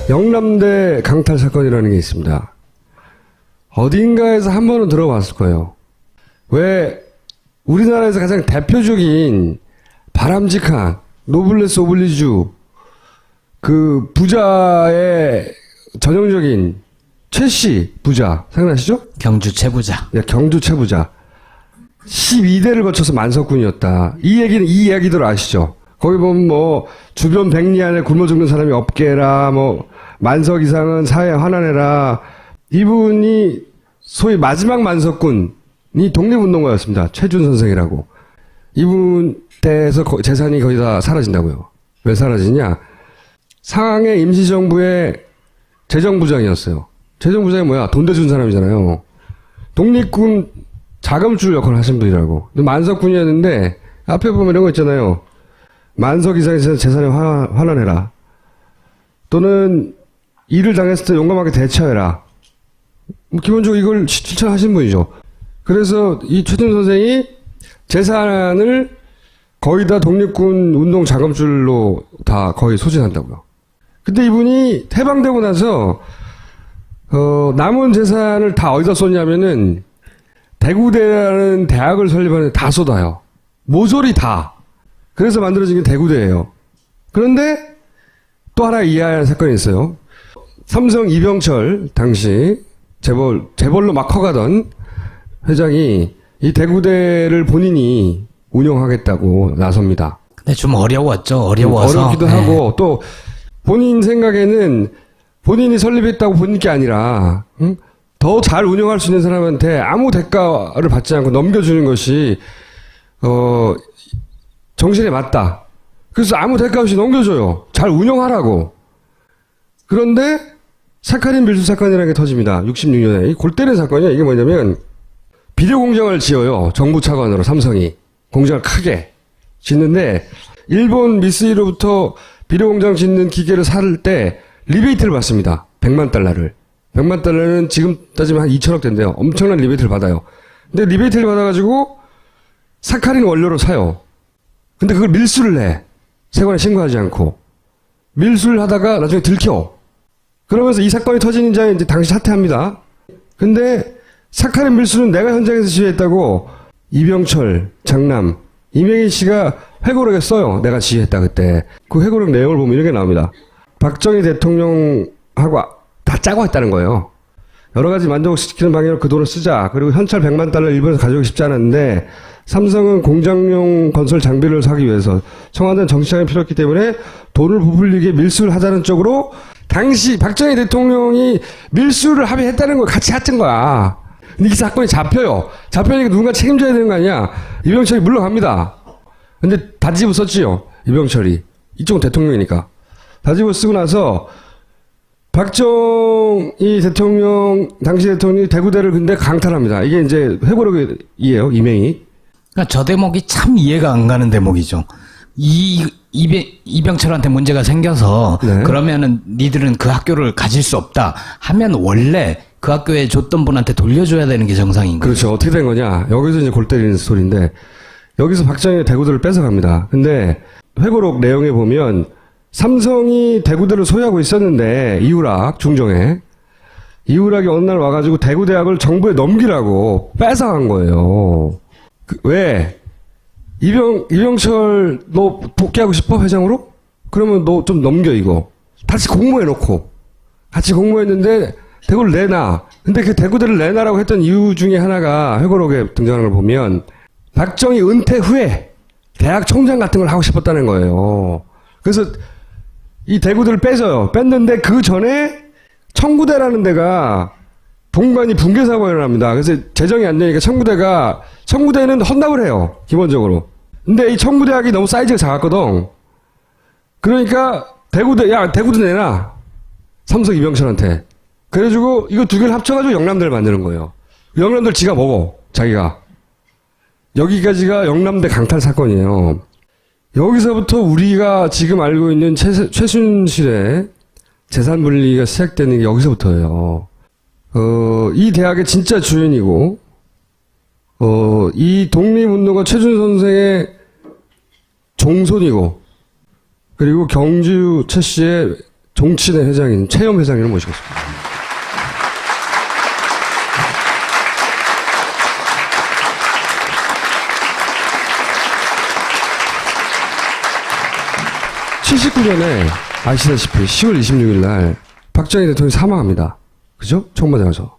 영남대 강탈 사건이라는 게 있습니다. 어딘가에서 한 번은 들어봤을 거예요. 왜 우리나라에서 가장 대표적인 바람직한 노블레스 오블리주 그 부자의 전형적인 최씨 부자 생각나시죠? 경주 최부자. 네, 경주 최부자. 12대를 거쳐서 만석군이었다. 이 이야기들 아시죠? 거기 보면 뭐 주변 백리 안에 굶어 죽는 사람이 없게라, 뭐 만석 이상은 사회에 환원해라. 이분이 소위 마지막 만석군이 독립운동가였습니다. 최준 선생이라고. 이분 때에서 재산이 거의 다 사라진다고요. 왜 사라지냐? 상하의 임시정부의 재정부장이었어요. 재정부장이 뭐야? 돈 대준 사람이잖아요. 독립군 자금줄 역할을 하신 분이라고. 만석군이었는데 앞에 보면 이런 거 있잖아요. 만석 이상의 재산에 환원해라. 또는 일을 당했을 때 용감하게 대처해라. 뭐 기본적으로 이걸 실천하신 분이죠. 그래서 이 최준 선생이 재산을 거의 다 독립군 운동 자금줄로 다 거의 소진한다고요. 근데 이분이 해방되고 나서 남은 재산을 다 어디다 쏟냐면은 대구대라는 대학을 설립하는데 다 쏟아요. 모조리 다. 그래서 만들어진 게 대구대예요. 그런데 또 하나 이해해야 할 사건이 있어요. 삼성 이병철 당시 재벌로 막 커가던 회장이 이 대구대를 본인이 운영하겠다고 나섭니다. 근데 좀 어려웠죠. 어려워서. 어렵기도 네. 하고 또 본인 생각에는 본인이 설립했다고 본 게 아니라 더 잘 운영할 수 있는 사람한테 아무 대가를 받지 않고 넘겨주는 것이 정신에 맞다. 그래서 아무 대가 없이 넘겨줘요. 잘 운영하라고. 그런데 사카린 밀수 사건이라는 게 터집니다. 66년에. 이 골 때리는 사건이야. 이게 뭐냐면 비료 공장을 지어요. 정부 차관으로 삼성이. 공장을 크게 짓는데 일본 미쓰이로부터 비료 공장 짓는 기계를 살 때 리베이트를 받습니다. 100만 달러를. 100만 달러는 지금 따지면 한 2천억 된대요. 엄청난 리베이트를 받아요. 근데 리베이트를 받아가지고 사카린 원료로 사요. 근데 그걸 밀수를 해. 세관에 신고하지 않고. 밀수를 하다가 나중에 들켜. 그러면서 이 사건이 터지는 장에 이제 당시 사퇴합니다. 근데 사카린 밀수는 내가 현장에서 지휘했다고 이병철, 장남, 이명희 씨가 회고록에 써요. 내가 지휘했다 그때. 그 회고록 내용을 보면 이렇게 나옵니다. 박정희 대통령하고 다 짜고 했다는 거예요. 여러 가지 만족시키는 방향으로 그 돈을 쓰자. 그리고 현찰 100만 달러 일본에서 가져오기 쉽지 않았는데 삼성은 공장용 건설 장비를 사기 위해서 청와대는 정치자금이 필요했기 때문에 돈을 부풀리게 밀수를 하자는 쪽으로 당시 박정희 대통령이 밀수를 합의했다는 걸 같이 했던 거야. 근데 이 사건이 잡혀요. 잡혀니까 누군가 책임져야 되는 거 아니야. 이병철이 물러갑니다. 근데 다 뒤집어 썼지요. 이병철이. 이쪽은 대통령이니까. 다 뒤집어 쓰고 나서 박정희 대통령, 당시 대통령이 대구대를 근데 강탈합니다. 이게 이제 회고록이에요. 이명희. 그러니까 저 대목이 참 이해가 안 가는 대목이죠. 이병철한테 문제가 생겨서 네. 그러면은 니들은 그 학교를 가질 수 없다 하면 원래 그 학교에 줬던 분한테 돌려줘야 되는 게 정상인 거예요. 그렇죠. 어떻게 된 거냐. 여기서 이제 골 때리는 스토리인데 여기서 박정희가 대구대를 뺏어갑니다. 근데 회고록 내용에 보면 삼성이 대구대를 소유하고 있었는데 이우락 중정에 이우락이 어느 날 와가지고 대구대학을 정부에 넘기라고 뺏어간 거예요. 왜? 이병철 너 복귀하고 싶어 회장으로? 그러면 너 좀 넘겨 이거. 다시 공모해놓고 같이 공모했는데 대구를 내놔. 근데 그 대구대를 내놔라고 했던 이유 중에 하나가 회고록에 등장하는 걸 보면 박정희 은퇴 후에 대학 총장 같은 걸 하고 싶었다는 거예요. 그래서 이 대구대를 뺏어요. 뺐는데 그 전에 청구대라는 데가 본관이 붕괴 사고가 일어납니다. 그래서 재정이 안 되니까 청구대는 헌납을 해요. 기본적으로. 근데 이 청구대학이 너무 사이즈가 작았거든. 그러니까 대구대 내놔. 삼성 이병철한테. 그래가지고 이거 두 개를 합쳐가지고 영남대를 만드는 거예요. 영남대를 지가 먹어. 자기가. 여기까지가 영남대 강탈 사건이에요. 여기서부터 우리가 지금 알고 있는 최순실의 재산 분리가 시작되는 게 여기서부터예요. 이 대학의 진짜 주인이고, 이 독립운동가 최준 선생의 종손이고, 그리고 경주 최 씨의 종친회 회장인 최영 회장님을 모시겠습니다. (79년에) 아시다시피 10월 26일 날 박정희 대통령이 사망합니다. 그죠? 총 맞아서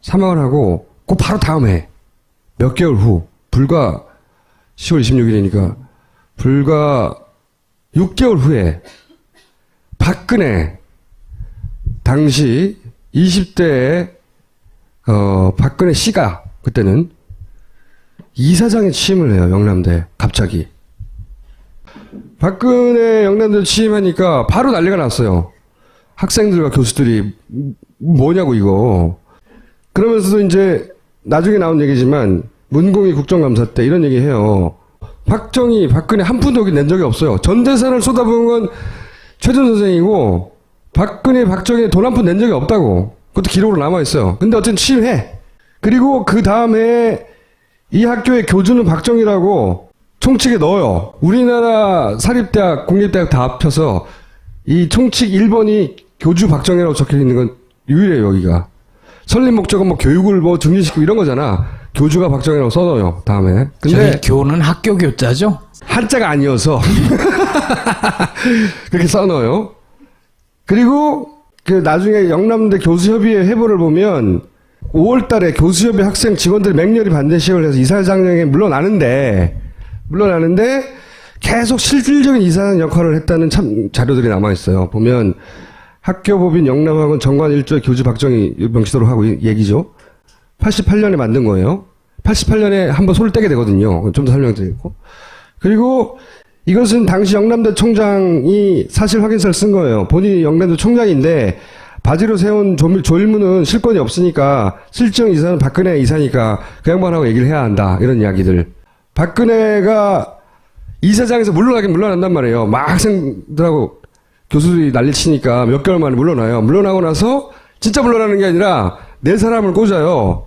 사망을 하고 그 바로 다음 해 몇 개월 후 불과 10월 26일이니까 불과 6개월 후에 박근혜 당시 20대의 박근혜 씨가 그때는 이사장에 취임을 해요. 영남대 갑자기. 박근혜 영남대 취임하니까 바로 난리가 났어요. 학생들과 교수들이 뭐냐고 이거. 그러면서도 이제 나중에 나온 얘기지만 문공이 국정감사 때 이런 얘기해요. 박근혜 한 푼도 여기 낸 적이 없어요. 전 재산을 쏟아부은 건 최전 선생이고 박정희 돈 한 푼 낸 적이 없다고. 그것도 기록으로 남아있어요. 근데 어쨌든 취임해. 그리고 그 다음에 이 학교의 교주는 박정희라고 총칙에 넣어요. 우리나라 사립대학, 공립대학 다 합쳐서 이 총칙 1번이 교주 박정희라고 적혀있는 건 유일해요, 여기가. 설립 목적은 뭐 교육을 뭐 증진시키고 이런 거잖아. 교주가 박정희라고 써놓어요, 다음에. 근데 저기 교는 학교 교자죠? 한자가 아니어서 그렇게 써놓어요. 그리고 그 나중에 영남대 교수협의회 회보를 보면 5월 달에 교수협의 학생 직원들이 맹렬히 반대 시위를 해서 이사장에 물러나는데 계속 실질적인 이사장 역할을 했다는 참 자료들이 남아있어요. 보면 학교법인 영남학원 정관 1조의 교주 박정희 명시도록 하고 얘기죠. 88년에 만든 거예요. 88년에 한번 손을 떼게 되거든요. 좀 더 설명드리고. 그리고 이것은 당시 영남대 총장이 사실 확인서를 쓴 거예요. 본인이 영남대 총장인데 바지로 세운 조일무는 실권이 없으니까 실정 이사는 박근혜 이사니까 그 양반하고 얘기를 해야 한다. 이런 이야기들. 박근혜가 이사장에서 물러난단 말이에요. 막 학생들하고 교수들이 난리치니까 몇 개월 만에 물러나요. 물러나고 나서 진짜 물러나는 게 아니라 네 사람을 꽂아요.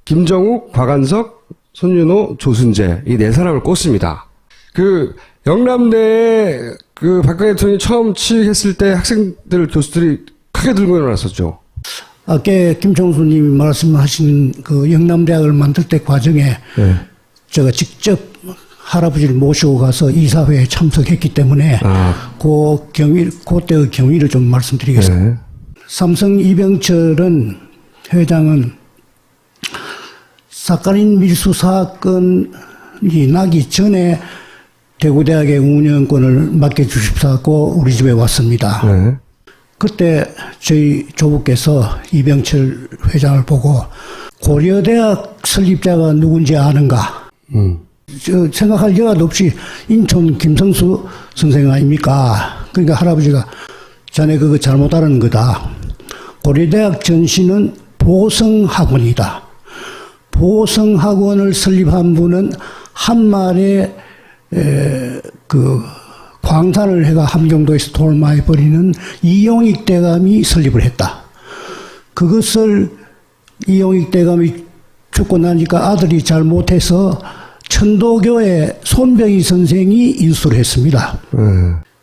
김정욱, 곽한석, 손윤호, 조순재 이 네 사람을 꽂습니다. 그 영남대에 그 박근혜 대통령이 처음 취임했을 때 학생들 교수들이 크게 들고 일어났었죠. 아까 김총수님이 말씀하신 그 영남대학을 만들 때 과정에 제가 직접 할아버지를 모시고 가서 이사회에 참석했기 때문에 그때의 경위를 좀 말씀드리겠습니다. 삼성 이병철은 회장은 사카린 밀수 사건이 나기 전에 대구대학의 운영권을 맡겨주십사고 우리 집에 왔습니다. 그때 저희 조부께서 이병철 회장을 보고 고려대학 설립자가 누군지 아는가? 생각할 여과도 없이 인천 김성수 선생 아닙니까? 그러니까 할아버지가 자네 그거 잘못 아는 거다. 고려대학 전신은 보성학원이다. 보성학원을 설립한 분은 한말에 그 광산을 해가 함경도에서 돈을 많이 버리는 이용익 대감이 설립을 했다. 그것을 이용익 대감이 죽고 나니까 아들이 잘못해서 천도교의 손병희 선생이 인수를 했습니다.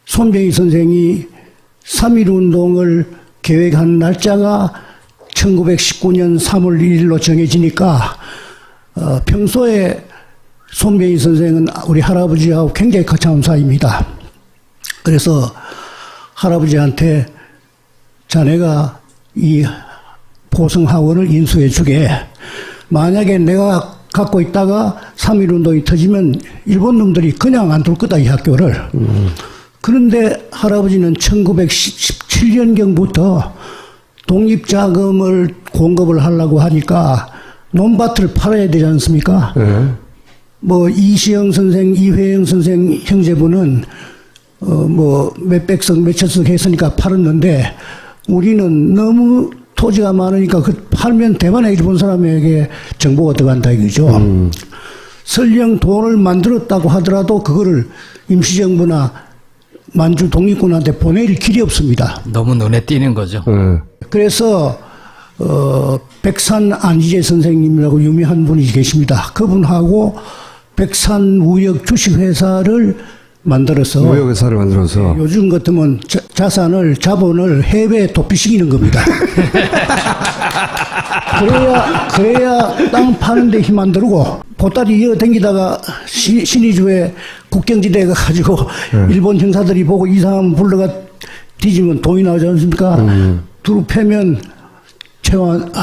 손병희 선생이 3.1운동을 계획한 날짜가 1919년 3월 1일로 정해지니까 평소에 손병희 선생은 우리 할아버지하고 굉장히 가까운 사이입니다. 그래서 할아버지한테 자네가 이 보성학원을 인수해 주게. 만약에 내가 갖고 있다가 3.1운동이 터지면 일본 놈들이 그냥 안 둘 거다 이 학교를. 그런데 할아버지는 1917년경부터 독립자금을 공급을 하려고 하니까 논밭을 팔아야 되지 않습니까? 뭐 이시영 선생, 이회영 선생 형제분은 뭐 몇백석 몇천석 했으니까 팔았는데 우리는 너무 토지가 많으니까 그 팔면 대만에 일본 사람에게 정보가 들어간다 이거죠. 설령 돈을 만들었다고 하더라도 그거를 임시정부나 만주 독립군한테 보낼 길이 없습니다. 너무 눈에 띄는 거죠. 그래서 백산 안지재 선생님이라고 유명한 분이 계십니다. 그분하고 백산무역 주식회사를 만들어서 무역회사를 만들어서. 요즘 같으면 자본을 해외에 도피시키는 겁니다. 그래야 땅 파는 데 힘 안 들고 보따리 이어 댕기다가 신의주에 국경지대에 가가지고 일본 형사들이 보고 이상한 불러가 뒤지면 돈이 나오지 않습니까? 두루 패면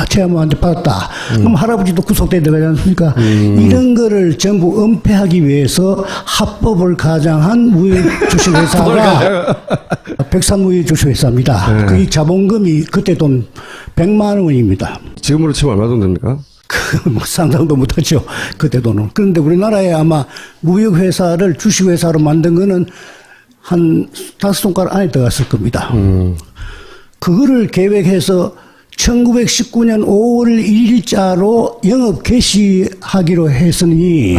최아무한테 받았다. 그럼 할아버지도 구속돼 들어가지 않습니까? 이런 거를 전부 은폐하기 위해서 합법을 가장한 무역주식회사가 백산무역주식회사입니다. 네. 그 자본금이 그때 돈 100만 원입니다. 지금으로 치면 얼마 정도 됩니까? 뭐 상상도 못하죠. 그때 돈은. 그런데 우리나라에 아마 무역회사를 주식회사로 만든 거는 한 5손가락 안에 들어갔을 겁니다. 그거를 계획해서 1919년 5월 1일자로 영업 개시하기로 했으니,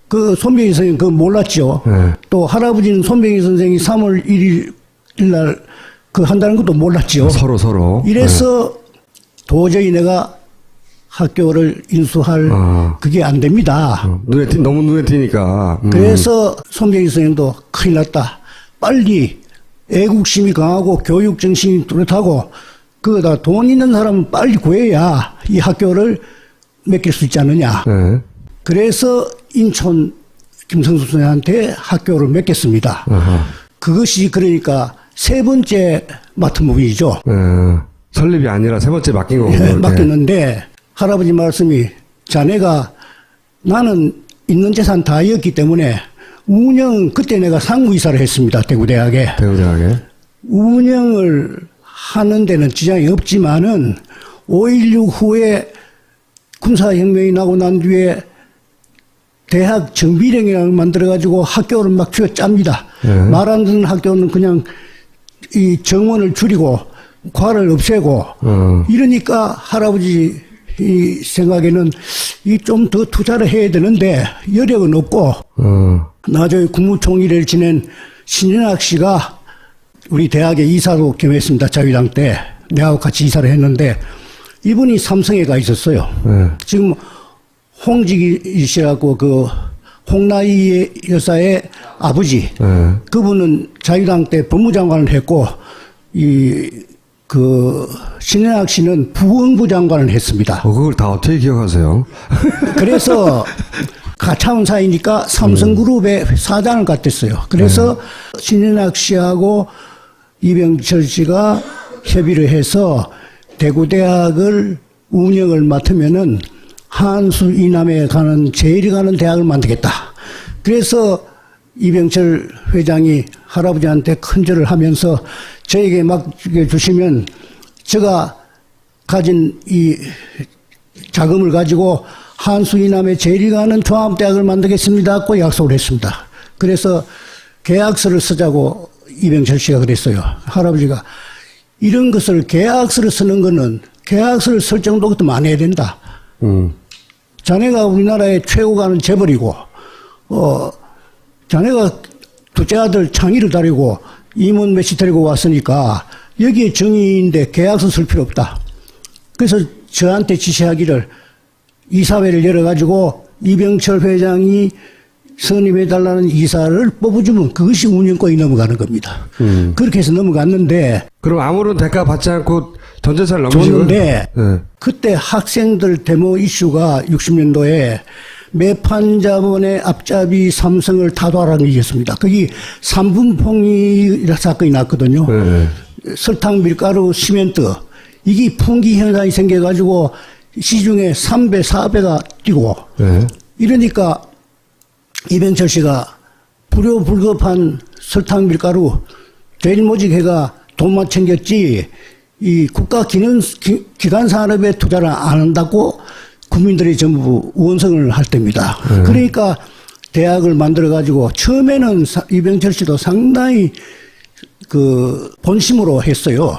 그 손병희 선생님 그거 몰랐죠. 네. 또 할아버지는 손병희 선생이 3월 1일 날 그 한다는 것도 몰랐죠. 서로. 이래서 도저히 내가 학교를 인수할 그게 안 됩니다. 너무 눈에 띄니까. 그래서 손병희 선생님도 큰일 났다. 빨리 애국심이 강하고 교육정신이 뚜렷하고 그거다 돈 있는 사람은 빨리 구해야 이 학교를 맡길 수 있지 않느냐. 네. 그래서 인천 김성수 선생한테 학교를 맡겼습니다. 그것이 그러니까 세 번째 맡은 부분이죠. 설립이 아니라 세 번째 맡긴 거군요. 예, 맡겼는데 할아버지 말씀이 자네가 나는 있는 재산 다 이었기 때문에 운영 그때 내가 상무이사를 했습니다. 대구대학에. 운영을 하는 데는 지장이 없지만은 5.16 후에 군사혁명이 나고 난 뒤에 대학 정비령이라는 걸 만들어가지고 학교를 막 쥐어짭니다. 말 안 듣는 학교는 그냥 이 정원을 줄이고 과를 없애고 이러니까 할아버지 이 생각에는 이 좀 더 투자를 해야 되는데 여력은 없고 나중에 국무총리를 지낸 신현학 씨가 우리 대학에 이사로 겸했습니다. 자유당 때 내하고 같이 이사를 했는데 이분이 삼성에 가 있었어요. 지금 홍직이 씨라고 그 홍나희 여사의 아버지 그분은 자유당 때 법무장관을 했고 그 신현학 씨는 부원부 장관을 했습니다. 그걸 다 어떻게 기억하세요? 그래서 가차원 사이니까 삼성그룹의 사장을 맡았어요. 그래서 신현학 씨하고 이병철 씨가 협의를 해서 대구대학을 운영을 맡으면은 한수 이남에 가는 제일이 가는 대학을 만들겠다. 그래서 이병철 회장이 할아버지한테 큰절을 하면서 저에게 맡겨주시면 제가 가진 이 자금을 가지고 한수 이남에 제일이 가는 종합대학을 만들겠습니다. 고 약속을 했습니다. 그래서 계약서를 쓰자고 이병철 씨가 그랬어요. 할아버지가 이런 것을 계약서를 쓰는 거는 계약서를 쓸 정도 것도 안 해야 된다. 자네가 우리나라의 최고가는 재벌이고, 자네가 둘째 아들 창의를 다리고 임원 몇이 데리고 왔으니까 여기에 정의인데 계약서 쓸 필요 없다. 그래서 저한테 지시하기를 이사회를 열어가지고 이병철 회장이 선임해달라는 이사를 뽑아주면 그것이 운영권이 넘어가는 겁니다. 그렇게 해서 넘어갔는데. 그럼 아무런 대가 받지 않고 전재산을 넘기시고. 줬는데, 그때 학생들 데모 이슈가 60년도에 매판자본의 앞잡이 삼성을 타도하라는 얘기였습니다. 거기 삼분봉이 사건이 났거든요. 설탕, 밀가루, 시멘트. 이게 풍기 현상이 생겨가지고 시중에 3배, 4배가 뛰고. 이러니까 이병철 씨가 불효불급한 설탕, 밀가루, 제일모직회가 돈만 챙겼지 이 국가 기관 산업에 투자를 안 한다고 국민들이 전부 원성을 할 때입니다. 그러니까 대학을 만들어가지고 처음에는 이병철 씨도 상당히 그 본심으로 했어요.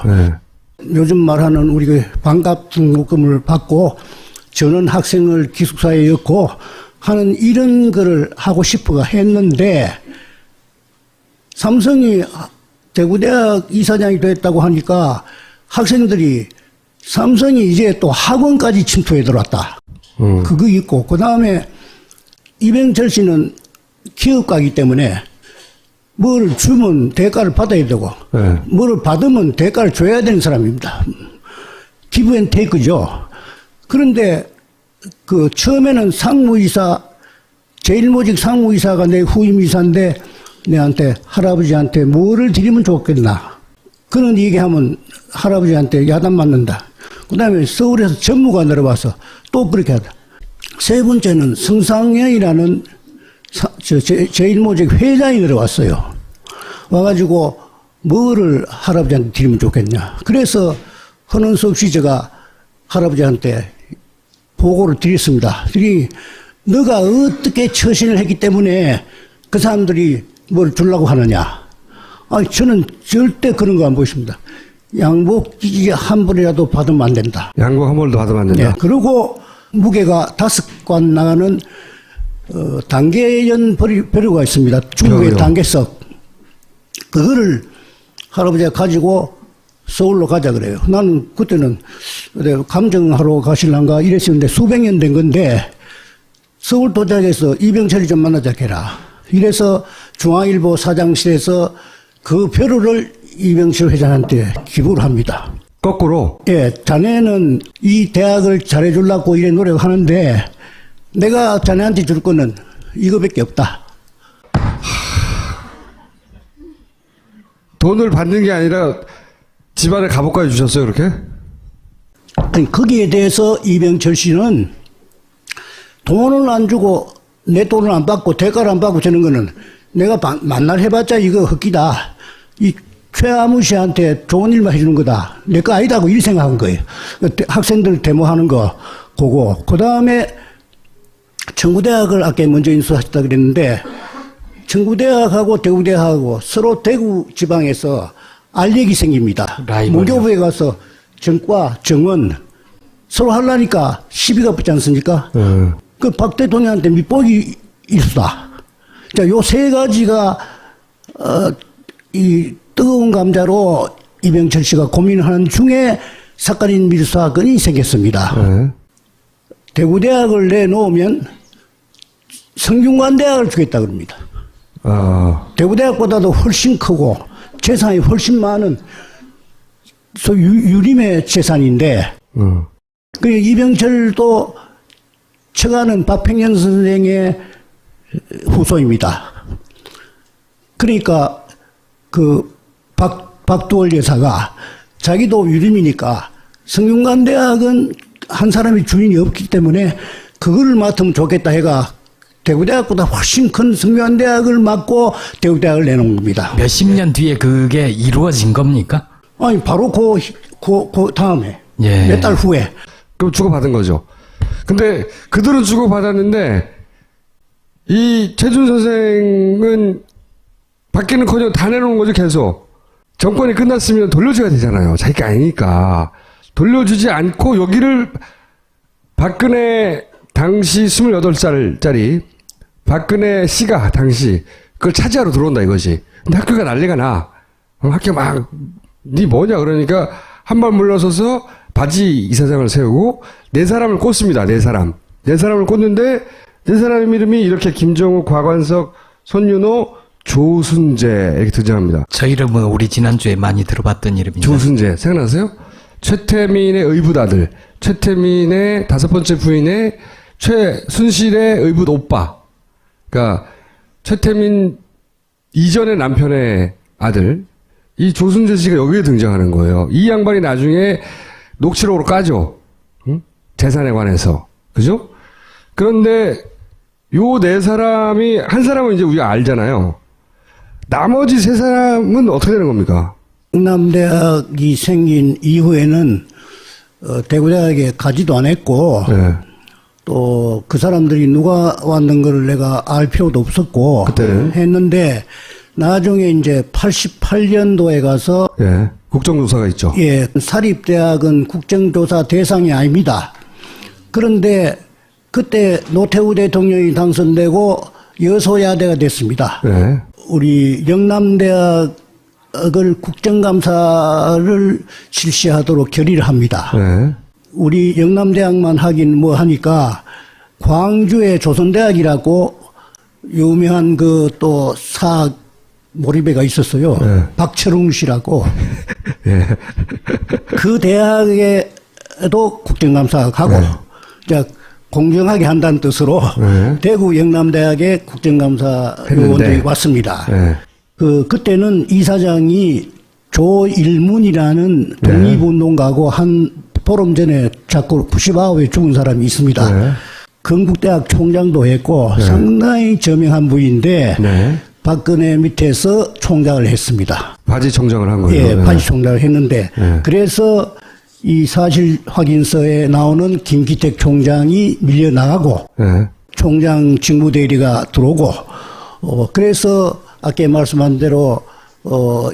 요즘 말하는 우리 그 반값 등록금을 받고 저는 학생을 기숙사에 였고 하는 이런 거를 하고 싶어가 했는데 삼성이 대구대학 이사장이 됐다고 하니까 학생들이 삼성이 이제 또 학원까지 침투해 들어왔다. 그거 있고 그 다음에 이병철 씨는 기업가이기 때문에 뭘 주면 대가를 받아야 되고, 네. 뭘 받으면 대가를 줘야 되는 사람입니다. 기브 앤 테이크죠. 그런데 그 처음에는 상무이사, 제일모직 상무이사가 내 후임이사인데 내한테 할아버지한테 뭐를 드리면 좋겠나. 그런 얘기하면 할아버지한테 야단 맞는다. 그 다음에 서울에서 전무가 내려와서 또 그렇게 하다. 세 번째는 성상영이라는 제일모직 회장이 내려왔어요. 와가지고 뭐를 할아버지한테 드리면 좋겠냐. 그래서 하는 수 없이 제가 할아버지한테 보고를 드렸습니다. 너가 어떻게 처신을 했기 때문에 그 사람들이 뭘 주려고 하느냐. 저는 절대 그런 거 안 보십니다. 양복지 한 벌이라도 받으면 안 된다. 양복 한 벌도 받으면 안 된다. 예, 그리고 무게가 5관 나가는 단계연 벼루가 있습니다. 중국의 벼루. 단계석. 그거를 할아버지가 가지고 서울로 가자 그래요. 나는 그때는 감정하러 가실란가 이랬었는데 수백 년 된 건데 서울 도착해서 이병철이 좀 만나자 해라. 이래서 중앙일보 사장실에서 그 벼루를 이병철 회장한테 기부를 합니다. 거꾸로. 예, 자네는 이 대학을 잘해주려고 이래 노력하는데 내가 자네한테 줄 거는 이거밖에 없다. 돈을 받는 게 아니라 집안에 갑옷까지 주셨어요, 그렇게? 아니, 거기에 대해서 이병철 씨는 돈을 안 주고 내 돈을 안 받고 대가를 안 받고 주는 거는 내가 만날 해봤자 이거 헛기다. 이 최아무 씨한테 좋은 일만 해주는 거다. 내 거 아니다고 이렇게 생각한 거예요. 학생들 데모하는 거 보고. 그 다음에 청구대학을 아까 먼저 인수하셨다 그랬는데 청구대학하고 대구대학하고 서로 대구 지방에서 알력이 생깁니다. 라이벌이요. 문교부에 가서 정과, 정원 서로 하려니까 시비가 붙지 않습니까? 그 박 대통령한테 밑보기 일수다. 자, 요 세 가지가 이 뜨거운 감자로 이병철 씨가 고민하는 중에 사카린 밀수 사건이 생겼습니다. 네. 대구대학을 내놓으면 성균관대학을 주겠다 그럽니다. 대구대학보다도 훨씬 크고 재산이 훨씬 많은 유림의 재산인데 그 이병철도 처가는 박평년 선생의 후손입니다. 그러니까 그 박두월 여사가 자기도 유림이니까 성균관대학은 한 사람이 주인이 없기 때문에 그걸 맡으면 좋겠다 해가 대구대학보다 훨씬 큰 성균관대학을 맡고 대구대학을 내놓은 겁니다. 몇십 년 뒤에 그게 이루어진 겁니까? 아니 바로 그 다음에 예. 몇 달 후에. 그럼 주고받은 거죠. 근데 그들은 주고받았는데 이 최준 선생은 받기는커녕 다 내놓은 거죠. 계속. 정권이 끝났으면 돌려줘야 되잖아요. 자기가 아니니까. 돌려주지 않고 여기를 박근혜 당시 28살짜리 박근혜 씨가 당시 그걸 차지하러 들어온다 이거지. 근데 학교가 난리가 나. 학교 막 니 뭐냐 그러니까 한 발 물러서서 바지 이사장을 세우고 네 사람을 꽂습니다. 네 사람을 꽂는데 네 사람 이름이 이렇게 김정우, 곽완석, 손윤호, 조순재 이렇게 등장합니다. 저 이름은 우리 지난주에 많이 들어봤던 이름입니다. 조순재 생각나세요? 최태민의 의붓 아들, 최태민의 5번째 부인의 최순실의 의붓 오빠. 그러니까 최태민 이전의 남편의 아들. 이 조순재 씨가 여기에 등장하는 거예요. 이 양반이 나중에 녹취록으로 까죠. 응? 재산에 관해서. 그죠? 그런데 요 네 사람이 한 사람은 이제 우리가 알잖아요. 나머지 세 사람은 어떻게 되는 겁니까? 경남대학이 생긴 이후에는 대구대학에 가지도 않았고 네. 또 그 사람들이 누가 왔는 걸 내가 알 필요도 없었고 그때는? 했는데 나중에 이제 88년도에 가서 예. 국정조사가 있죠. 예, 사립대학은 국정조사 대상이 아닙니다. 그런데 그때 노태우 대통령이 당선되고 여소야대가 됐습니다. 네. 우리 영남대학을 국정감사를 실시하도록 결의를 합니다. 네. 우리 영남대학만 하긴 뭐 하니까 광주의 조선대학이라고 유명한 그 또 몰입회가 있었어요. 네. 박철웅 씨라고. 예. 그 대학에도 국정감사가 가고, 자, 공정하게 한다는 뜻으로 네. 대구 영남대학에 국정감사 했는데. 요원들이 왔습니다. 예. 그때는 이사장이 조일문이라는 네. 독립운동가고 한 보름 전에 자꾸 99에 죽은 사람이 있습니다. 네. 건국대학 총장도 했고 네. 상당히 저명한 분인데 네. 박근혜 밑에서 총장을 했습니다. 바지 청정을 한 거예요. 예, 네. 바지 총장을 했는데 네. 그래서 이 사실 확인서에 나오는 김기택 총장이 밀려나가고 예. 총장 직무대리가 들어오고 그래서 아까 말씀한 대로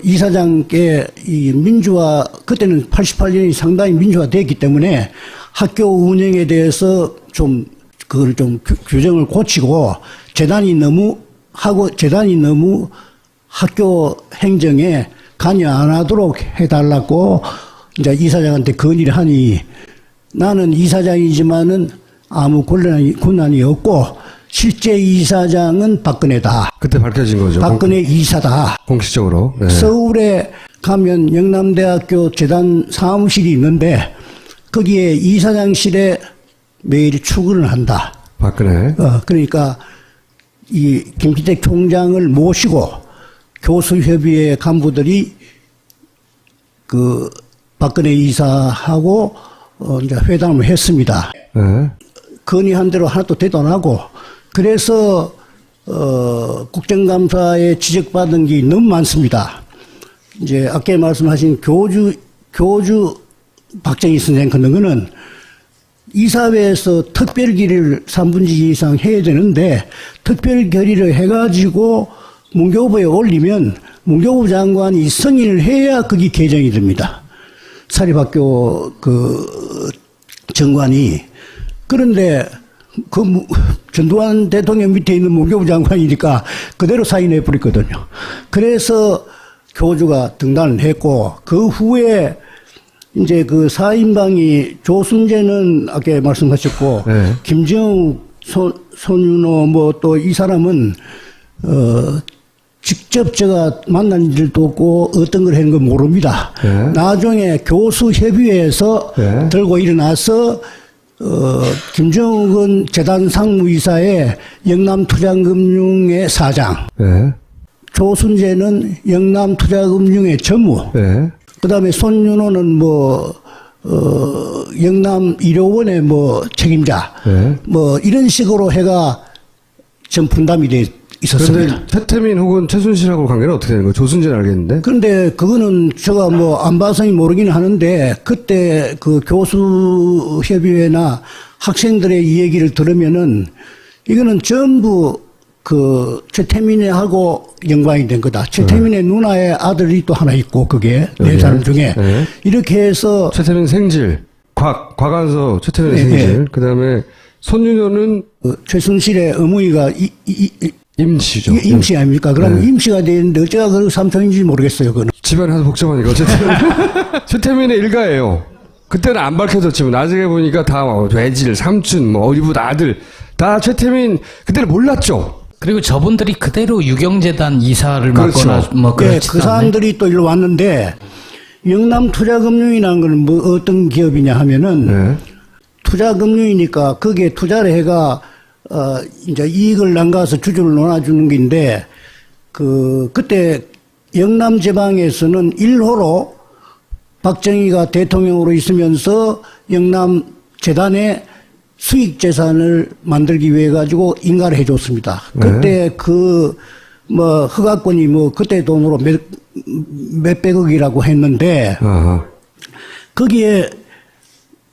이사장께 이 민주화 그때는 88년이 상당히 민주화됐기 때문에 학교 운영에 대해서 좀 그걸 좀 규정을 고치고 재단이 너무 학교 행정에 관여 안 하도록 해달라고 이제 이사장한테 건의를 하니 나는 이사장이지만은 아무 권한이 없고 실제 이사장은 박근혜다. 그때 밝혀진 거죠. 박근혜 이사다. 공식적으로. 예. 서울에 가면 영남대학교 재단 사무실이 있는데 거기에 이사장실에 매일 출근을 한다. 박근혜. 그러니까 이 김기택 총장을 모시고 교수협의회 간부들이 그 박근혜 이사하고 이제 회담을 했습니다. 예. 건의한 대로 하나도 되도 안 하고 그래서 국정감사에 지적받은 게 너무 많습니다. 이제 아까 말씀하신 교주 박정희 선생 그런 거는 이사회에서 특별 결의를 3분의 2 이상 해야 되는데 특별 결의를 해가지고 문교부에 올리면 문교부 장관이 승인을 해야 그게 개정이 됩니다. 사립학교 그 정관이. 그런데 전두환 대통령 밑에 있는 문교부 장관이니까 그대로 사인해 버렸거든요. 그래서 교주가 등단을 했고 그 후에 이제 그 4인방이 조순재는 아까 말씀하셨고 네. 김정욱, 손윤호 뭐 또 이 사람은 직접 제가 만난 일도 없고 어떤 걸 하는 건 모릅니다. 네. 나중에 교수협의회에서 네. 들고 일어나서 김정욱은 재단 상무이사의 영남투자금융의 사장, 예. 조순재는 영남투자금융의 전무, 예. 그 다음에 손윤호는 영남의료원의 책임자, 예. 이런 식으로 해가 전 분담이 돼 있었습니다. 그런데 최태민 혹은 최순실하고 관계는 어떻게 되는 거예요? 조순재는 알겠는데. 그런데 그거는 제가 안 봐서 모르긴 하는데 그때 그 교수협의회나 학생들의 이 얘기를 들으면은 이거는 전부 그 최태민하고 연관이 된 거다. 최태민의 누나의 아들이 또 하나 있고 그게 네 사람 중에 네. 이렇게 해서 최태민 생질, 곽안서 최태민 네, 생질. 네. 그다음에 손윤호는 최순실의 어머니가 임씨죠. 임씨 아닙니까? 그럼 네. 임씨가 되는데 어째가 그 삼촌인지 모르겠어요. 그거는. 집안이 하도 복잡하니까 어쨌든 최태민의 일가예요. 그때는 안 밝혀졌지만 나중에 보니까 다 외질, 삼촌, 어리부 아들 다 최태민 그때는 몰랐죠. 그리고 저분들이 그대로 유경재단 이사를 그렇죠. 맡거나 그렇지 그 사람들이 또 일로 왔는데 영남투자금융이라는 건 어떤 기업이냐 하면은 네. 투자금융이니까 거기에 투자를 해가 이제 이익을 남가서 주주를 논아주는 게인데 그때 영남지방에서는 1호로 박정희가 대통령으로 있으면서 영남재단에 수익재산을 만들기 위해 가지고 인가를 해줬습니다. 그때 허가권이 그때 돈으로 몇백억이라고 했는데 아하. 거기에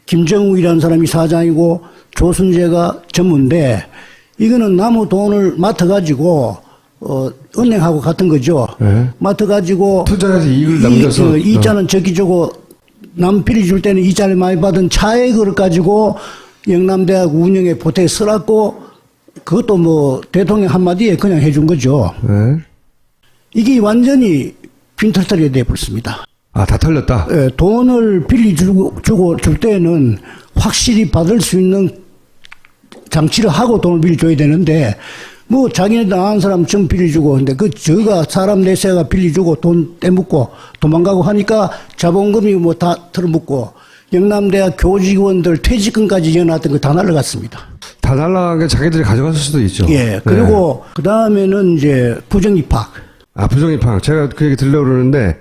김정욱이라는 사람이 사장이고 조순재가 전무인데 이거는 남의 돈을 맡아가지고 은행하고 같은 거죠. 네. 맡아가지고 투자해서 이익을 남겨서 이자는 저기 주고 남 비리 줄 때는 이자를 많이 받은 차액을 가지고 영남대학 운영에 보태 쓰라고 그것도 대통령 한마디에 그냥 해준 거죠. 네. 이게 완전히 빈털터리가 돼버렸습니다. 아, 다 털렸다. 예, 돈을 빌려주고 줄 때는 확실히 받을 수 있는 장치를 하고 돈을 빌려줘야 되는데 뭐 자기네들 아는 사람 좀 빌려주고 근데 그 저가 사람 내세가 빌려주고 돈 떼묻고 도망가고 하니까 자본금이 뭐 다 털어묻고 영남대학 교직원들 퇴직금까지 지어놨던 거 다 날라갔습니다. 다 날라간 게 자기들이 가져갔을 수도 있죠. 예. 그리고 그 다음에는 이제 부정입학. 아, 부정입학. 제가 그 얘기 들려고 그러는데,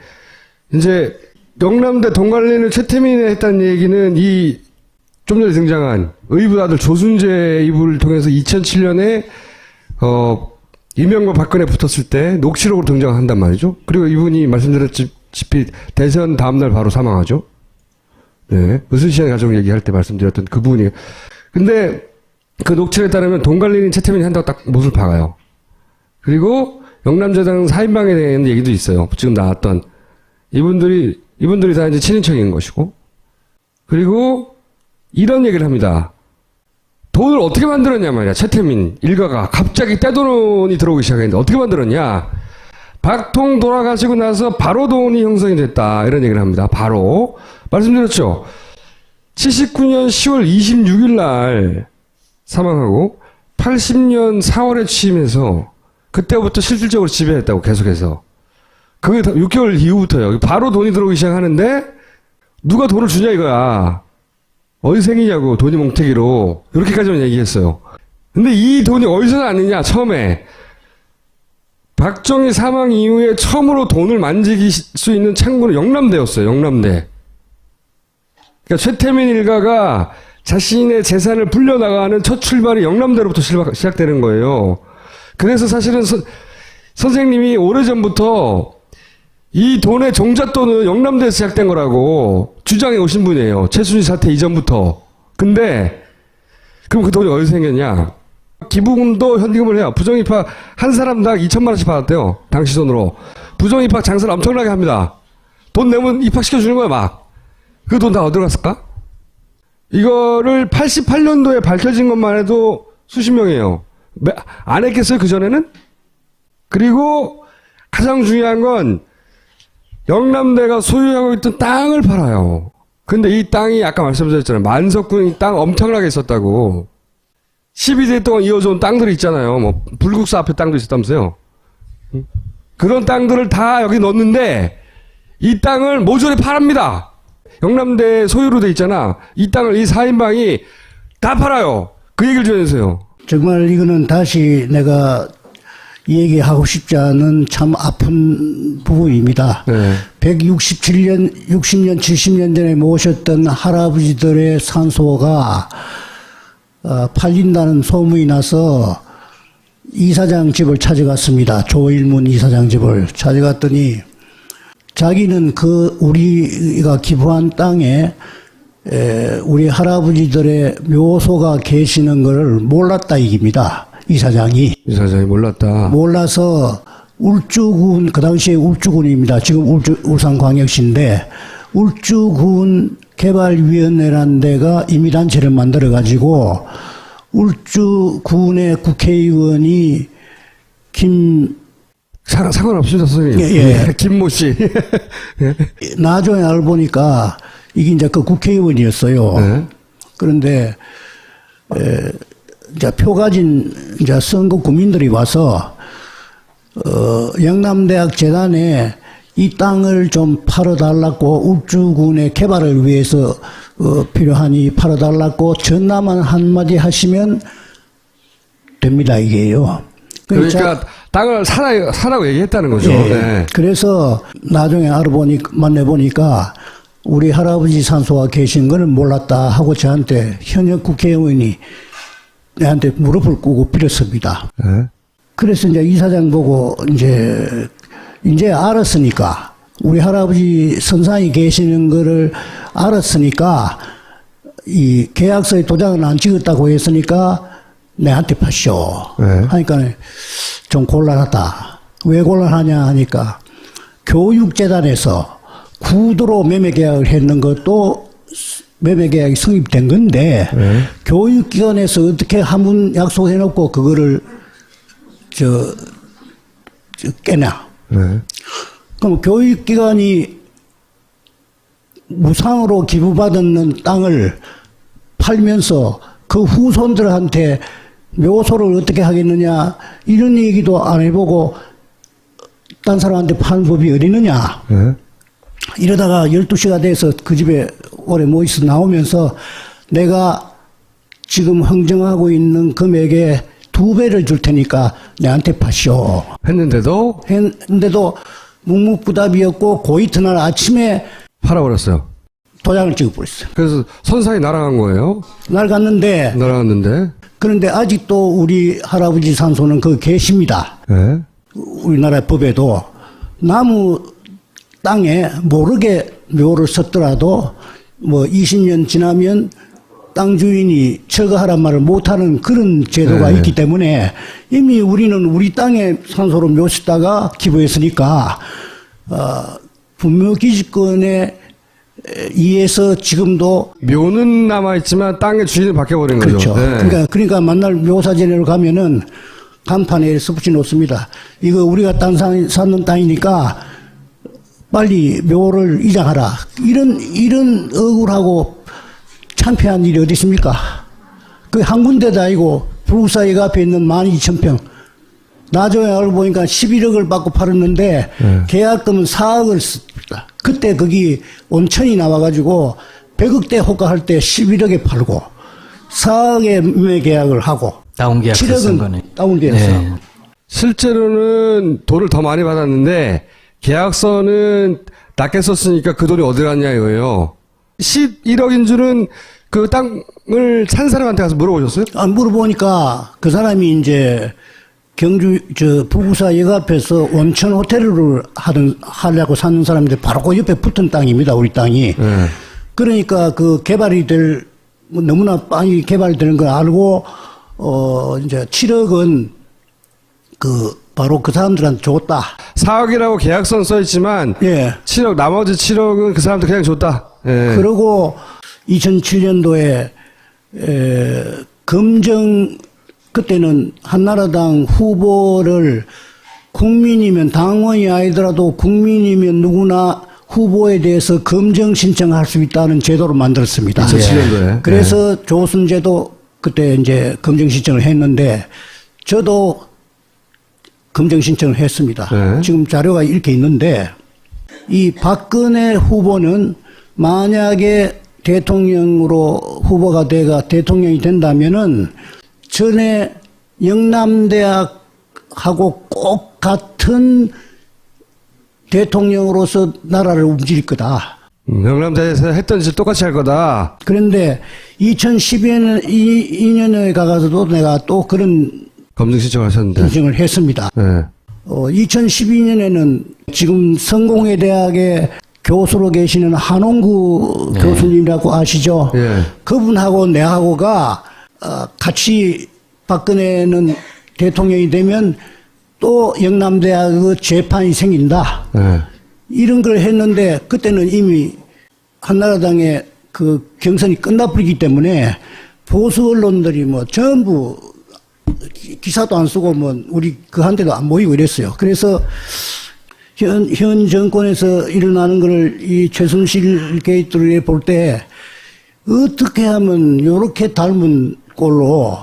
이제, 영남대 동관리는 최태민이 했다는 얘기는 좀 전에 등장한 의붓 아들 조순재 이불을 통해서 2007년에, 이명박 박근혜 붙었을 때 녹취록으로 등장한단 말이죠. 그리고 이분이 말씀드렸다시피 대선 다음날 바로 사망하죠. 네. 의순신의 가족 얘기할 때 말씀드렸던 그분이. 근데 그 녹취록에 따르면 동관리는 최태민이 한다고 딱 못을 박아요. 그리고 영남재단 4인방에 대한 얘기도 있어요. 지금 나왔던 이분들이 다 이제 친인척인 것이고. 그리고 이런 얘기를 합니다. 돈을 어떻게 만들었냐 말이야. 최태민 일가가 갑자기 떼돈이 들어오기 시작했는데 어떻게 만들었냐. 박통 돌아가시고 나서 바로 돈이 형성이 됐다. 이런 얘기를 합니다. 바로. 말씀드렸죠. 79년 10월 26일 날 사망하고 80년 4월에 취임해서 그때부터 실질적으로 지배했다고 계속해서. 그게 6개월 이후부터요. 바로 돈이 들어오기 시작하는데 누가 돈을 주냐 이거야. 어디 생기냐고 돈이 몽태기로. 이렇게까지만 얘기했어요. 근데 이 돈이 어디서 났느냐 처음에. 박정희 사망 이후에 처음으로 돈을 만질 수 있는 창구는 영남대였어요. 영남대. 그러니까 최태민 일가가 자신의 재산을 불려나가는 첫 출발이 영남대로부터 시작되는 거예요. 그래서 사실은 선생님이 오래전부터 이 돈의 종잣돈은 영남대에서 시작된 거라고 주장해 오신 분이에요. 최순실 사태 이전부터. 근데 그럼 그 돈이 어디서 생겼냐. 기부금도 현금을 해요. 부정입학 한 사람당 2천만 원씩 받았대요. 당시 돈으로. 부정입학 장사를 엄청나게 합니다. 돈 내면 입학시켜주는 거야 막. 그 돈 다 어디로 갔을까? 이거를 88년도에 밝혀진 것만 해도 수십 명이에요. 안 했겠어요 그전에는? 그리고 가장 중요한 건 영남대가 소유하고 있던 땅을 팔아요. 근데 이 땅이 아까 말씀드렸잖아요. 만석군이 땅 엄청나게 있었다고. 12대 동안 이어져 온 땅들이 있잖아요. 뭐 불국사 앞에 땅도 있었다면서요. 그런 땅들을 다 여기 넣었는데 이 땅을 모조리 팔합니다. 영남대 소유로 돼 있잖아. 이 땅을 이 4인방이 다 팔아요. 그 얘기를 좀 해주세요. 정말 이거는 다시 내가 얘기하고 싶지 않은 참 아픈 부분입니다. 네. 167년, 60년, 70년 전에 모셨던 할아버지들의 산소가 팔린다는 소문이 나서 이사장 집을 찾아갔습니다. 조일문 이사장 집을 찾아갔더니 자기는 우리가 기부한 땅에 우리 할아버지들의 묘소가 계시는 걸 몰랐다 이깁니다. 이사장이 몰랐다. 몰라서 울주군, 그 당시에 울주군입니다. 지금 울산광역시인데 울주군 개발위원회라는 데가 임의단체를 만들어가지고 울주군의 국회의원이 상관없습니다, 선생님. 예. 김모 씨. 나중에 알고 보니까 이게 이제 그 국회의원이었어요. 네. 그런데, 이제 표 가진 이제 선거 국민들이 와서, 영남대학 재단에 이 땅을 좀 팔아달라고 울주군의 개발을 위해서, 필요하니 팔아달라고 전화만 한마디 하시면 됩니다, 이게요. 그러니까 땅을 사라고 얘기했다는 거죠. 예. 네. 그래서 나중에 만나보니까 우리 할아버지 산소가 계신 거는 몰랐다 하고 저한테 현역 국회의원이 내한테 무릎을 꿇고 빌었습니다. 네. 그래서 이제 이사장 보고 이제 알았으니까 우리 할아버지 선상이 계시는 거를 알았으니까 이 계약서에 도장을 안 찍었다고 했으니까 내한테 파쇼. 네. 하니까 좀 곤란하다. 왜 곤란하냐 하니까 교육재단에서 구두로 매매계약을 했는 것도 매매계약이 성립된 건데 네. 교육기관에서 어떻게 한문 약속해놓고 그거를 깨냐. 네. 그럼 교육기관이 무상으로 기부받은 땅을 팔면서 그 후손들한테 묘소를 어떻게 하겠느냐 이런 얘기도 안 해보고 딴 사람한테 파는 법이 어디느냐. 예. 이러다가 12시가 돼서 그 집에 오래 모이서 나오면서 내가 지금 흥정하고 있는 금액의 2배를 줄 테니까 내한테 파시오. 했는데도 했는데도 묵묵부답이었고 그 이튿날 아침에 팔아버렸어요. 도장을 찍어버렸어요. 그래서 선상이 날아간 거예요. 날 갔는데 날아갔는데. 그런데 아직도 우리 할아버지 산소는 그 계십니다. 예. 우리나라 법에도 나무 땅에 모르게 묘를 썼더라도 뭐 20년 지나면 땅 주인이 철거하란 말을 못하는 그런 제도가 네. 있기 때문에 이미 우리는 우리 땅에 산소로 묘 짓다가 기부했으니까 분묘기지권에 의해서 지금도 묘는 남아있지만 땅의 주인을 바뀌어버린 그렇죠. 거죠. 네. 그러니까 만날 묘사전에로 가면은 간판에 써붙여 놓습니다. 이거 우리가 사는 땅이니까 빨리 묘를 이장하라. 이런 억울하고 창피한 일이 어디 있습니까? 그 한 군데도 아니고 불국사역 앞에 있는 12,000평. 나중에 알고 보니까 11억을 받고 팔았는데 계약금은 4억을 썼습니다. 그때 거기 온천이 나와가지고 100억대 호가할 때 11억에 팔고 4억에 매 계약을 하고 다운 계약서 쓴 거네. 7억은 다운 계약서. 네. 실제로는 돈을 더 많이 받았는데 계약서는 낮게 썼으니까 그 돈이 어디 갔냐 이거예요. 11억인 줄은 그 땅을 산 사람한테 가서 물어보셨어요? 물어보니까 그 사람이 이제 부구사 역 앞에서 온천 호텔을 하려고 사는 사람인데 바로 그 옆에 붙은 땅입니다, 우리 땅이. 네. 그러니까 그 개발이 너무나 빨리 개발되는 걸 알고, 이제 7억은 바로 그 사람들한테 줬다. 4억이라고 계약서는 써있지만 예. 7억 나머지 7억은 그 사람한테 그냥 줬다. 예. 그리고 2007년도에 그때는 한나라당 후보를 국민이면 당원이 아니더라도 국민이면 누구나 후보에 대해서 검증 신청할 수 있다는 제도를 만들었습니다. 2007년도에. 그래서 조순제도 그때 이제 검증 신청을 했는데 저도 검증 신청을 했습니다. 네. 지금 자료가 이렇게 있는데 이 박근혜 후보는 만약에 대통령으로 후보가 대통령이 된다면은 전에 영남대학하고 꼭 같은 대통령으로서 나라를 움직일 거다. 영남대에서 했던 짓 똑같이 할 거다. 그런데 2012년에 가서도 내가 또 그런 검증 신청하셨는데. 신청을 했습니다. 네. 2012년에는 지금 성공회대학의 교수로 계시는 한홍구 교수님이라고 아시죠? 예. 그분하고 내하고가 같이 박근혜는 대통령이 되면 또 영남대학의 재판이 생긴다. 네. 이런 걸 했는데 그때는 이미 한나라당의 그 경선이 끝나버리기 때문에 보수 언론들이 뭐 전부 기사도 안 쓰고 뭐 우리 그 한테도 안 모이고 이랬어요. 그래서 현 정권에서 일어나는 것을 이 최순실 게이트를 볼 때 어떻게 하면 요렇게 닮은 꼴로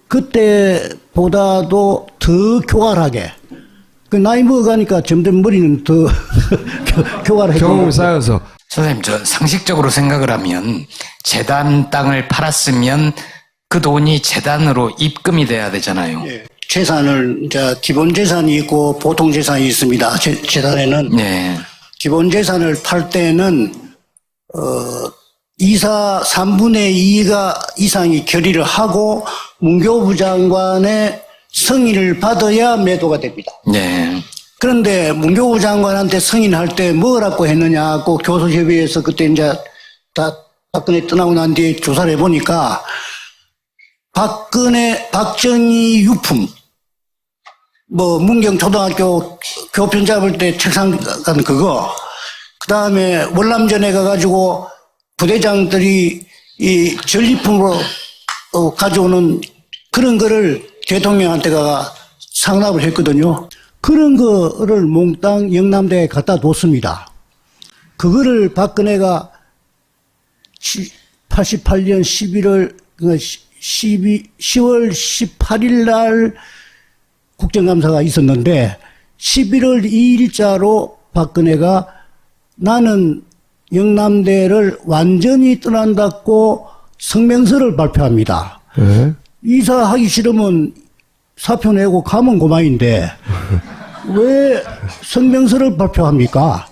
그때보다도 더 교활하게 그 나이 먹어가니까 점점 머리는 더 교활해지고 경험이 쌓여서. 선생님, 저 상식적으로 생각을 하면 재단 땅을 팔았으면 그 돈이 재단으로 입금이 돼야 되잖아요. 재산을 이제 기본 재산이 있고 보통 재산이 있습니다. 재단에는 네. 기본 재산을 팔 때는 이사 3분의 2가 이상이 결의를 하고 문교부 장관의 승인을 받아야 매도가 됩니다. 네. 그런데 문교부 장관한테 승인할 때 뭐라고 했느냐 고 교수협의회에서 그때 이제 다 박근혜 떠나고 난 뒤에 조사를 해보니까 박정희 유품 뭐 문경초등학교 교편 잡을 때 책상 간 그거 그 다음에 월남전에 가가지고 부대장들이 이 전리품으로 가져오는 그런 거를 대통령한테가 상납을 했거든요. 그런 거를 몽땅 영남대에 갖다 뒀습니다. 그거를 박근혜가 88년 11월 10월 18일 날 국정감사가 있었는데 11월 2일자로 박근혜가 나는 영남대를 완전히 떠난다고 성명서를 발표합니다. 네. 이사하기 싫으면 사표 내고 가면 고만인데 왜 성명서를 발표합니까?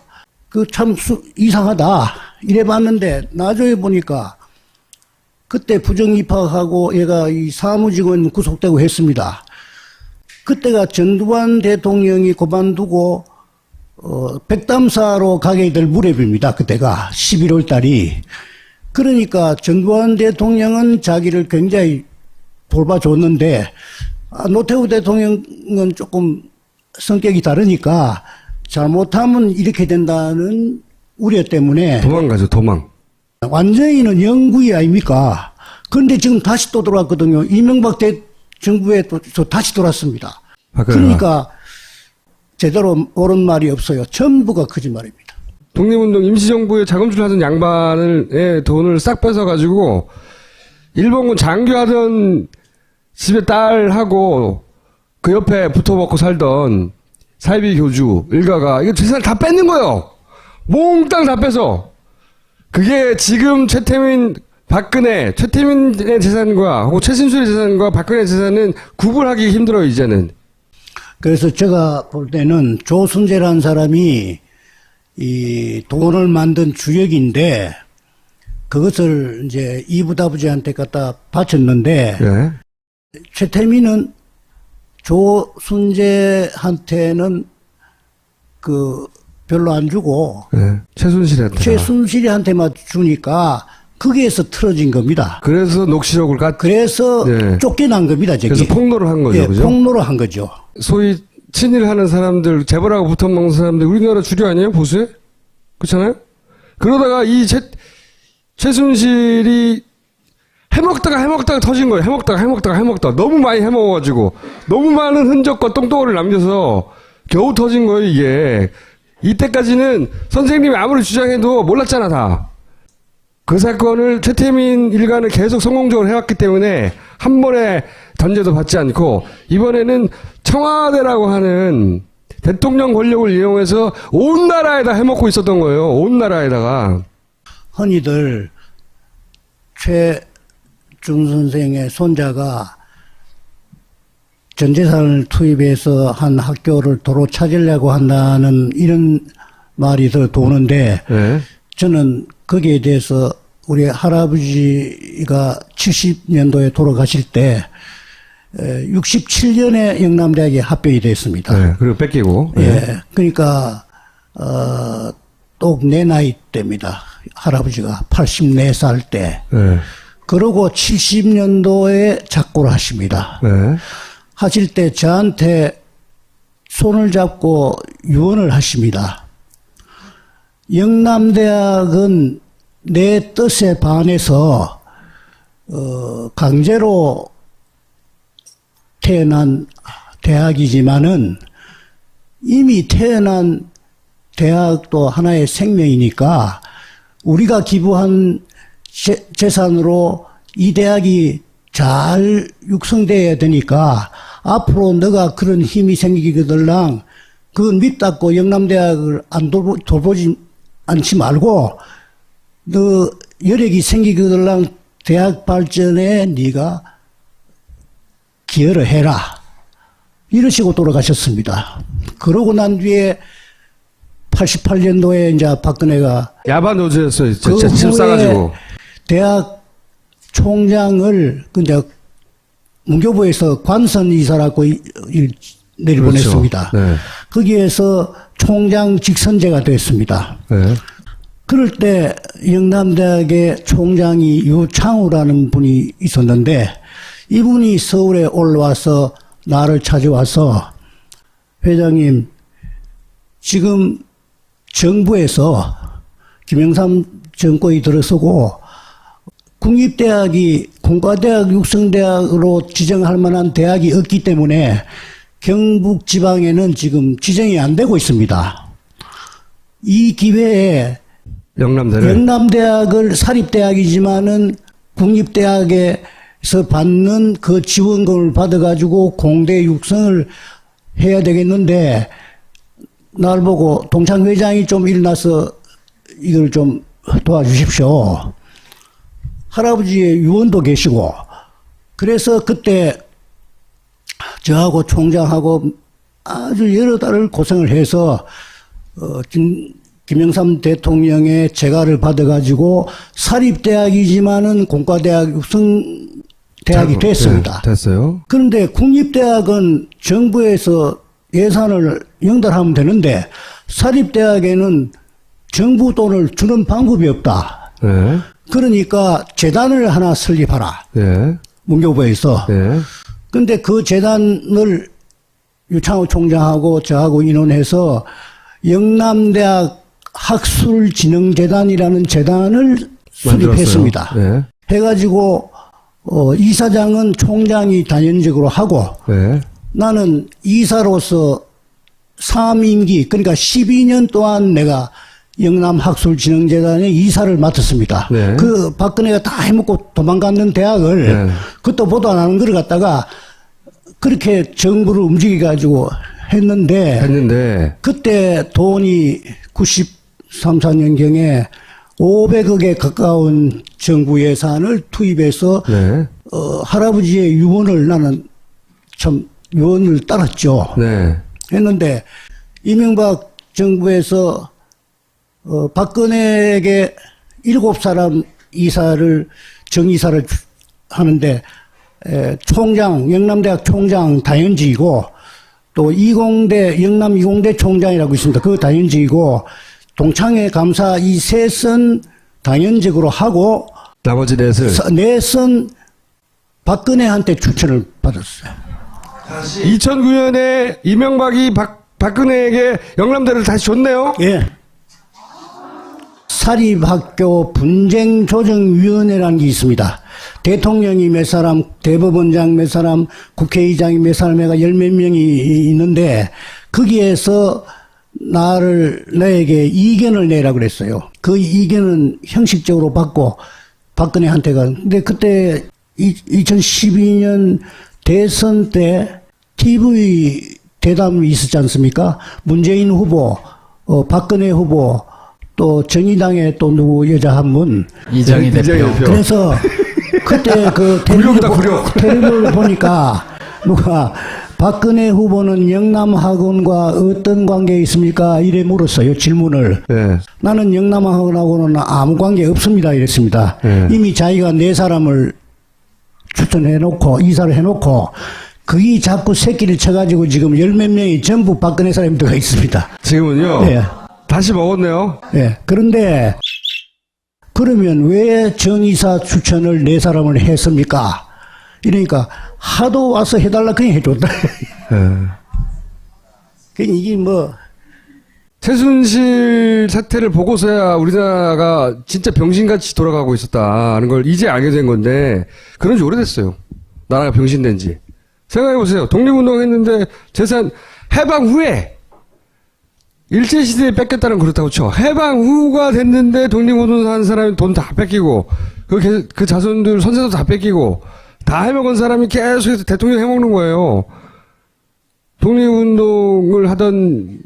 그 참 이상하다 이래 봤는데 나중에 보니까 그때 부정입학하고 얘가 이 사무직원 구속되고 했습니다. 그때가 전두환 대통령이 그만두고 백담사로 가게 될 무렵입니다. 그때가 11월 달이. 그러니까 전두환 대통령은 자기를 굉장히 돌봐줬는데 노태우 대통령은 조금 성격이 다르니까 잘못하면 이렇게 된다는 우려 때문에 도망가죠, 도망. 완전히는 영구이 아닙니까? 그런데 지금 다시 또 돌아왔거든요. 이명박 정부에 또 다시 돌았습니다. 그러니까 제대로 옳은 말이 없어요. 전부가 거짓말입니다. 독립운동 임시정부에 자금줄하던 양반의 돈을 싹 뺏어가지고 일본군 장교하던 집에 딸하고 그 옆에 붙어먹고 살던 사이비 교주 일가가 이거 재산을 다 뺏는 거예요. 몽땅 다 뺏어. 그게 지금 최태민의 재산과 혹은 최신술의 재산과 박근혜 재산은 구분하기 힘들어요, 이제는. 그래서 제가 볼 때는 조순재라는 사람이 이 돈을 만든 주역인데 그것을 이제 이부다부지한테 갖다 바쳤는데 네. 최태민은 조순재한테는 그 별로 안 주고 네. 최순실한테만 주니까 거기에서 틀어진 겁니다. 그래서 녹취록을 그래서 네. 쫓겨난 겁니다. 저기. 그래서 폭로를 한 거죠, 예, 그죠? 폭로를 한 거죠. 소위 친일하는 사람들, 재벌하고 붙어먹는 사람들, 우리나라 주류 아니에요, 보수에? 그렇잖아요? 그러다가 이 최순실이 해먹다가 터진 거예요. 해먹다가. 너무 많이 해먹어가지고. 너무 많은 흔적과 똥덩어리를 남겨서 겨우 터진 거예요, 이게. 이때까지는 선생님이 아무리 주장해도 몰랐잖아, 다. 그 사건을 최태민 일가는 계속 성공적으로 해왔기 때문에 한 번에 던져도 받지 않고 이번에는 청와대라고 하는 대통령 권력을 이용해서 온 나라에다 해먹고 있었던 거예요. 온 나라에다가. 흔히들 최준 선생의 손자가 전 재산을 투입해서 한 학교를 도로 찾으려고 한다는 이런 말이 더 도는데 네. 저는 거기에 대해서 우리 할아버지가 70년도에 돌아가실 때 67년에 영남대학에 합격이 됐습니다. 네. 그리고 뺏기고. 네. 예. 그러니까 또 내 나이 때입니다. 할아버지가 84살 때. 네. 그러고 70년도에 작고를 하십니다. 네. 하실 때 저한테 손을 잡고 유언을 하십니다. 영남대학은 내 뜻에 반해서 강제로 태어난 대학이지만은 이미 태어난 대학도 하나의 생명이니까 우리가 기부한 재산으로 이 대학이 잘 육성돼야 되니까 앞으로 너가 그런 힘이 생기거들랑 그건 믿닫고 영남대학을 안 돌보지 않지 말고 너 여력이 생기거들랑 대학 발전에 네가 기여를 해라. 이러시고 돌아가셨습니다. 그러고 난 뒤에 88년도에 이제 박근혜가 야반 노조였어요. 그 집 싸가지고. 대학 총장을 이제 문교부에서 관선 이사라고 내려보냈습니다. 그렇죠. 네. 거기에서 총장 직선제가 됐습니다. 네. 그럴 때 영남대학의 총장이 유창우라는 분이 있었는데 이분이 서울에 올라와서 나를 찾아와서 회장님 지금 정부에서 김영삼 정권이 들어서고 국립대학이 공과대학 육성대학으로 지정할 만한 대학이 없기 때문에 경북 지방에는 지금 지정이 안 되고 있습니다. 이 기회에 영남대학을 사립대학이지만은 국립대학에 받는 그 지원금을 받아가지고 공대 육성을 해야 되겠는데, 날 보고 동창 회장이 좀 일어나서 이걸 좀 도와주십시오. 할아버지의 유언도 계시고, 그래서 그때 저하고 총장하고 아주 여러 달을 고생을 해서, 김영삼 대통령의 재가를 받아가지고 사립대학이지만은 공과대학 육성대학이 됐습니다. 네, 됐어요. 그런데 국립대학은 정부에서 예산을 영달하면 되는데 사립대학에는 정부 돈을 주는 방법이 없다. 네. 그러니까 재단을 하나 설립하라. 네. 문교부에서. 네. 근데 그 재단을 유창호 총장하고 저하고 인원해서 영남대학 학술진흥재단이라는 재단을 수립했습니다. 네. 해가지고 이사장은 총장이 단연적으로 하고 네. 나는 이사로서 3임기 그러니까 12년 동안 내가 영남학술진흥재단의 이사를 맡았습니다. 네. 그 박근혜가 다 해먹고 도망갔는 대학을 네. 그것도 보도 안 하는 걸 갖다가 그렇게 정부를 움직여가지고 했는데 그때 돈이 93, 4년경에 500억에 가까운 정부 예산을 투입해서 네. 할아버지의 유언을 나는 참 유언을 따랐죠. 네. 했는데 이명박 정부에서 박근혜에게 7사람 이사를 정이사를 하는데 총장 영남대학 총장 다현직이고 또 영남 이공대 총장이라고 있습니다. 그 다현직이고 동창회 감사 이 셋은 당연직으로 하고 나머지 넷은 박근혜한테 추천을 받았어요. 2009년에 이명박이 박근혜에게 영남대를 다시 줬네요. 예. 사립학교 분쟁조정위원회라는 게 있습니다. 대통령이 몇 사람, 대법원장 몇 사람, 국회의장이 몇 사람 해가 10몇 명이 있는데 거기에서 나에게 이견을 내라 그랬어요. 그 이견은 형식적으로 받고 박근혜한테가. 근데 그때 2012년 대선 때 TV 대담이 있었지 않습니까? 문재인 후보, 박근혜 후보, 또 정의당의 또 누구 여자 한 분. 이정희 대표. 그래서 그때 그 텔레비를 보니까 누가 박근혜 후보는 영남학원과 어떤 관계에 있습니까? 이래 물었어요, 질문을. 네. 나는 영남학원하고는 아무 관계 없습니다, 이랬습니다. 네. 이미 자기가 4사람을 추천해놓고, 이사를 해놓고, 그게 자꾸 새끼를 쳐가지고 지금 10몇 명이 전부 박근혜 사람이 들어가 있습니다. 지금은요. 네. 다시 먹었네요. 예. 그런데, 그러면 왜 정이사 추천을 4사람을 했습니까? 이러니까, 하도 와서 해달라 그냥 해줬다. 네. 이게 뭐. 최순실 사태를 보고서야 우리나라가 진짜 병신같이 돌아가고 있었다는 걸 이제 알게 된 건데, 그런 지 오래됐어요. 나라가 병신된 지. 생각해보세요. 독립운동 했는데 재산 해방 후에 일제시대에 뺏겼다는 그렇다고 쳐. 해방 후가 됐는데 독립운동 하는 사람이 돈 다 뺏기고 그 자손들 선세도 다 뺏기고 다 해먹은 사람이 계속해서 대통령 해먹는 거예요. 독립운동을 하던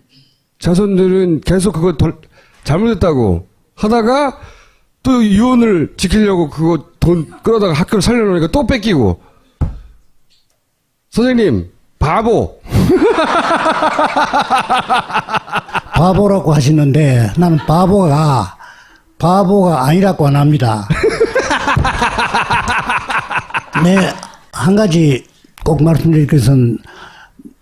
자손들은 계속 그거 잘못했다고 하다가 또 유언을 지키려고 그거 돈 끌어다가 학교를 살려놓으니까 또 뺏기고. 선생님, 바보. 바보라고 하시는데 나는 바보가 아니라고 안 합니다. 네, 한 가지 꼭 말씀드릴 것은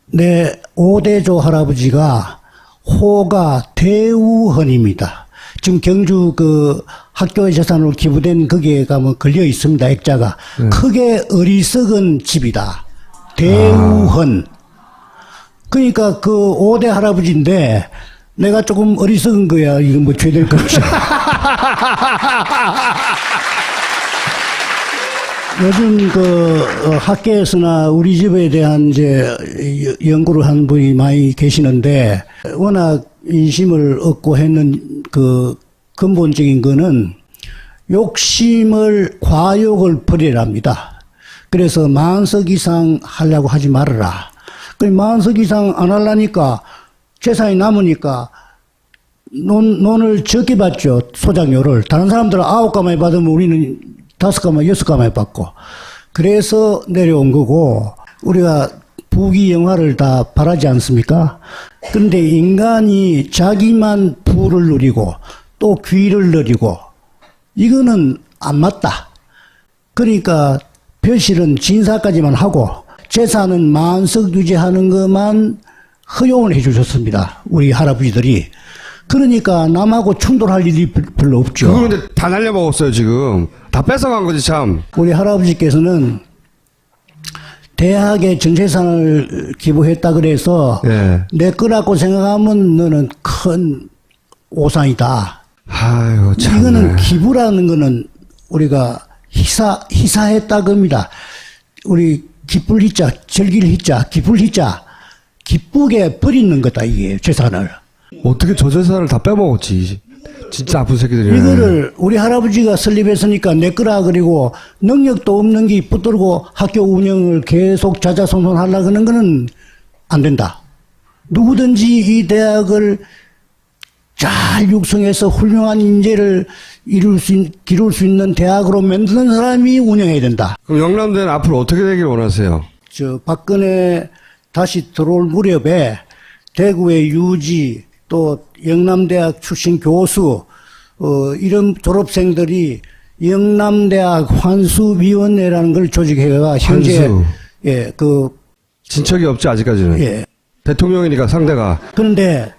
내 5대조 할아버지가 호가 대우헌입니다. 지금 경주 그 학교의 재산으로 기부된 거기에 가면 걸려 있습니다. 액자가. 크게 어리석은 집이다. 대우헌. 그러니까 그 5대 할아버지인데 내가 조금 어리석은 거야. 이거 뭐 죄 될 것이. 요즘 그 학계에서나 우리 집에 대한 이제 연구를 하는 분이 많이 계시는데 워낙 인심을 얻고 했는 그 근본적인 거는 욕심을 과욕을 버리랍니다. 그래서 만석 이상 하려고 하지 말아라. 그 만석 이상 안 하려니까 재산이 남으니까 논을 적게 받죠. 소장료를. 다른 사람들은 9가마에 받으면 우리는 5가마, 6가마에 받고. 그래서 내려온 거고, 우리가 부귀 영화를 다 바라지 않습니까? 그런데 인간이 자기만 부를 누리고 또 귀를 누리고 이거는 안 맞다. 그러니까 벼실은 진사까지만 하고 재산은 만석 유지하는 것만 허용을 해 주셨습니다. 우리 할아버지들이. 그러니까 남하고 충돌할 일이 별로 없죠. 그걸 근데 다 날려먹었어요, 지금. 다 뺏어간 거지, 참. 우리 할아버지께서는 대학에 전 재산을 기부했다 그래서 예. 내 거라고 생각하면 너는 큰 오산이다. 아이고, 참. 이거는 기부라는 거는 우리가 희사했다 겁니다. 우리 기쁠 희자, 즐길 희자, 기쁠 희자, 기쁘게 버리는 거다, 이게 재산을. 어떻게 저 재산을 다 빼먹었지. 진짜 아픈 새끼들이네. 이거를 우리 할아버지가 설립했으니까 내 거라 그리고 능력도 없는 게 붙들고 학교 운영을 계속 자자손손 하려고 하는 거는 안 된다. 누구든지 이 대학을 잘 육성해서 훌륭한 인재를 기를 수 있는 대학으로 만드는 사람이 운영해야 된다. 그럼 영남대는 앞으로 어떻게 되길 원하세요? 박근혜 다시 들어올 무렵에 대구의 유지 또 영남대학 출신 교수 이런 졸업생들이 영남대학 환수위원회라는 걸 조직해가 현재 환수. 진척이 없지 아직까지는. 예. 대통령이니까 상대가. 그런데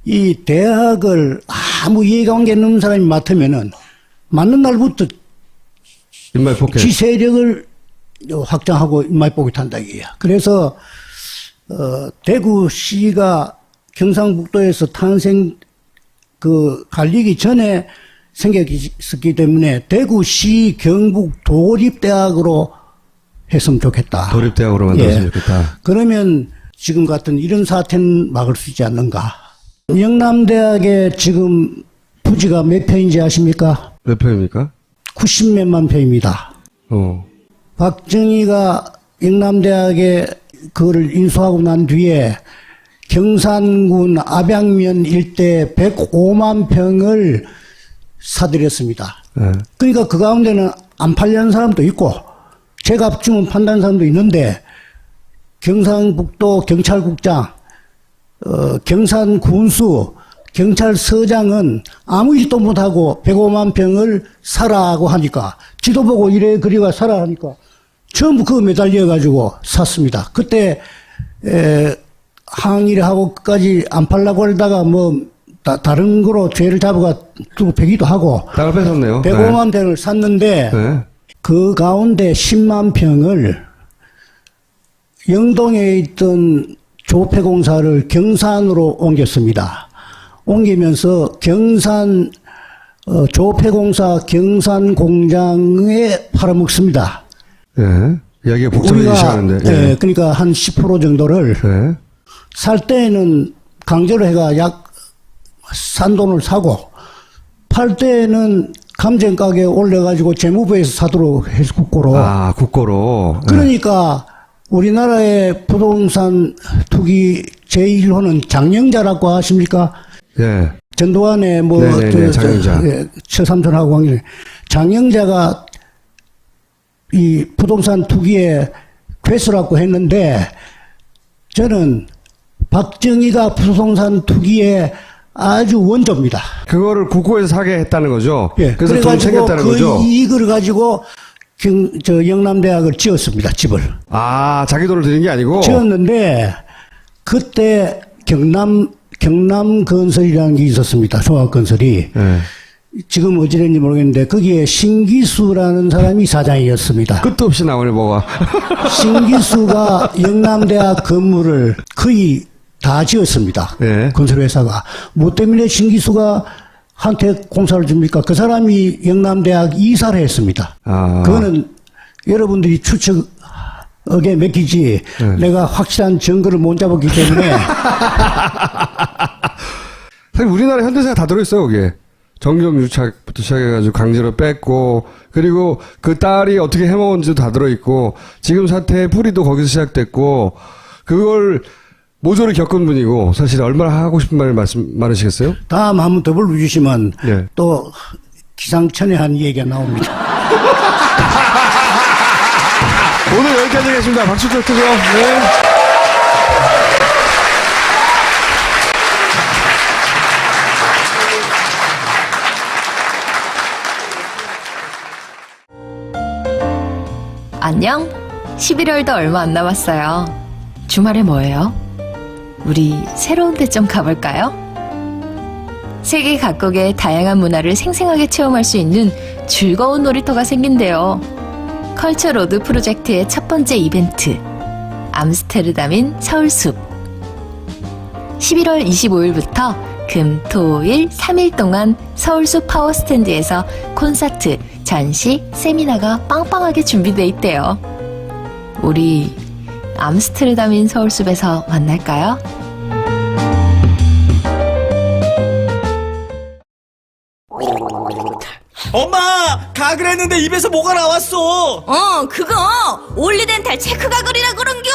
이 대학을 아무 이해관계 없는 사람이 맡으면은 맞는 날부터 인말 폭행. 지 세력을 확장하고 인말복이 탄다 이게야. 그래서 대구시가 경상북도에서 갈리기 전에 생겼기 때문에 대구시 경북 도립대학으로 했으면 좋겠다. 도립대학으로 만들었으면 좋겠다. 그러면 지금 같은 이런 사태는 막을 수 있지 않는가. 영남대학에 지금 부지가 몇 평인지 아십니까? 몇 평입니까? 90몇만 평입니다. 박정희가 영남대학에 그거를 인수하고 난 뒤에 경산군 압양면 일대 105만 평을 사들였습니다. 네. 그러니까 그 가운데는 안 팔려는 사람도 있고 제값 주면 판다는 사람도 있는데 경상북도 경찰국장, 경산군수, 경찰서장은 아무 일도 못하고 105만 평을 사라고 하니까 지도 보고 이래 그리가 사라 하니까 전부 그거 매달려가지고 샀습니다. 그때 항의를 하고 끝까지 안 팔라고 하다가 다른 거로 죄를 잡아가 두고 패기도 하고 땅을 뺏었네요. 105만 평을 샀는데 네. 그 가운데 10만 평을 영동에 있던 조폐공사를 경산으로 옮겼습니다. 옮기면서 경산 조폐공사 경산공장에 팔아먹습니다. 네. 이야기가 복잡해지기 시작하는데. 예, 그러니까 한 10% 정도를 네. 살 때는 강제로 해가 싼 돈을 사고 팔 때는 감정 가격에 올려가지고 재무부에서 사도록 해서 국고로. 아, 국고로. 그러니까 우리나라의 부동산 투기 제1호는 장영자라고 아십니까? 예. 전두환의 장영자. 처삼촌하고 관계 장영자가 이 부동산 투기에 괴수라고 했는데 저는 박정희가 부동산 투기에 아주 원조입니다. 그거를 국고에서 사게 했다는 거죠? 예. 그래서 돈 챙겼다는 거죠? 그 이익을 가지고 영남대학을 지었습니다. 집을. 아, 자기 돈을 드린 게 아니고? 지었는데 그때 경남건설이라는 게 있었습니다. 종합건설이. 예. 지금 어찌됐는지 모르겠는데 거기에 신기수라는 사람이 사장이었습니다. 끝도 없이 나오네, 뭐가. 신기수가 영남대학 건물을 거의 다 지었습니다. 예. 건설회사가. 뭐 때문에 신기수가 한테 공사를 줍니까? 그 사람이 영남대학 이사를 했습니다. 아. 그거는 여러분들이 추측에 맡기지 내가 확실한 증거를 못 잡았기 때문에 사실 우리나라 현대사가 다 들어있어요, 거기에. 정경유착부터 시작해가지고 강제로 뺐고, 그리고 그 딸이 어떻게 해먹은지도 다 들어있고, 지금 사태의 뿌리도 거기서 시작됐고, 그걸 모조리 겪은 분이고, 사실 얼마나 하고 싶은 말 많으시겠어요? 다음 한번 더 불러주시면 네. 또 기상천외한 얘기가 나옵니다. 오늘 여기까지 하겠습니다. 박수 좀 쳐주세요. 네. 안녕? 11월도 얼마 안 남았어요. 주말에 뭐해요? 우리 새로운 데 좀 가볼까요? 세계 각국의 다양한 문화를 생생하게 체험할 수 있는 즐거운 놀이터가 생긴대요. 컬처 로드 프로젝트의 첫 번째 이벤트, 암스테르담인 서울숲. 11월 25일부터 금, 토, 일 3일 동안 서울숲 파워스탠드에서 콘서트, 전시, 세미나가 빵빵하게 준비돼 있대요. 우리 암스테르담인 서울숲에서 만날까요? 엄마! 가글 했는데 입에서 뭐가 나왔어! 그거 올리덴탈 체크 가글이라 그런겨.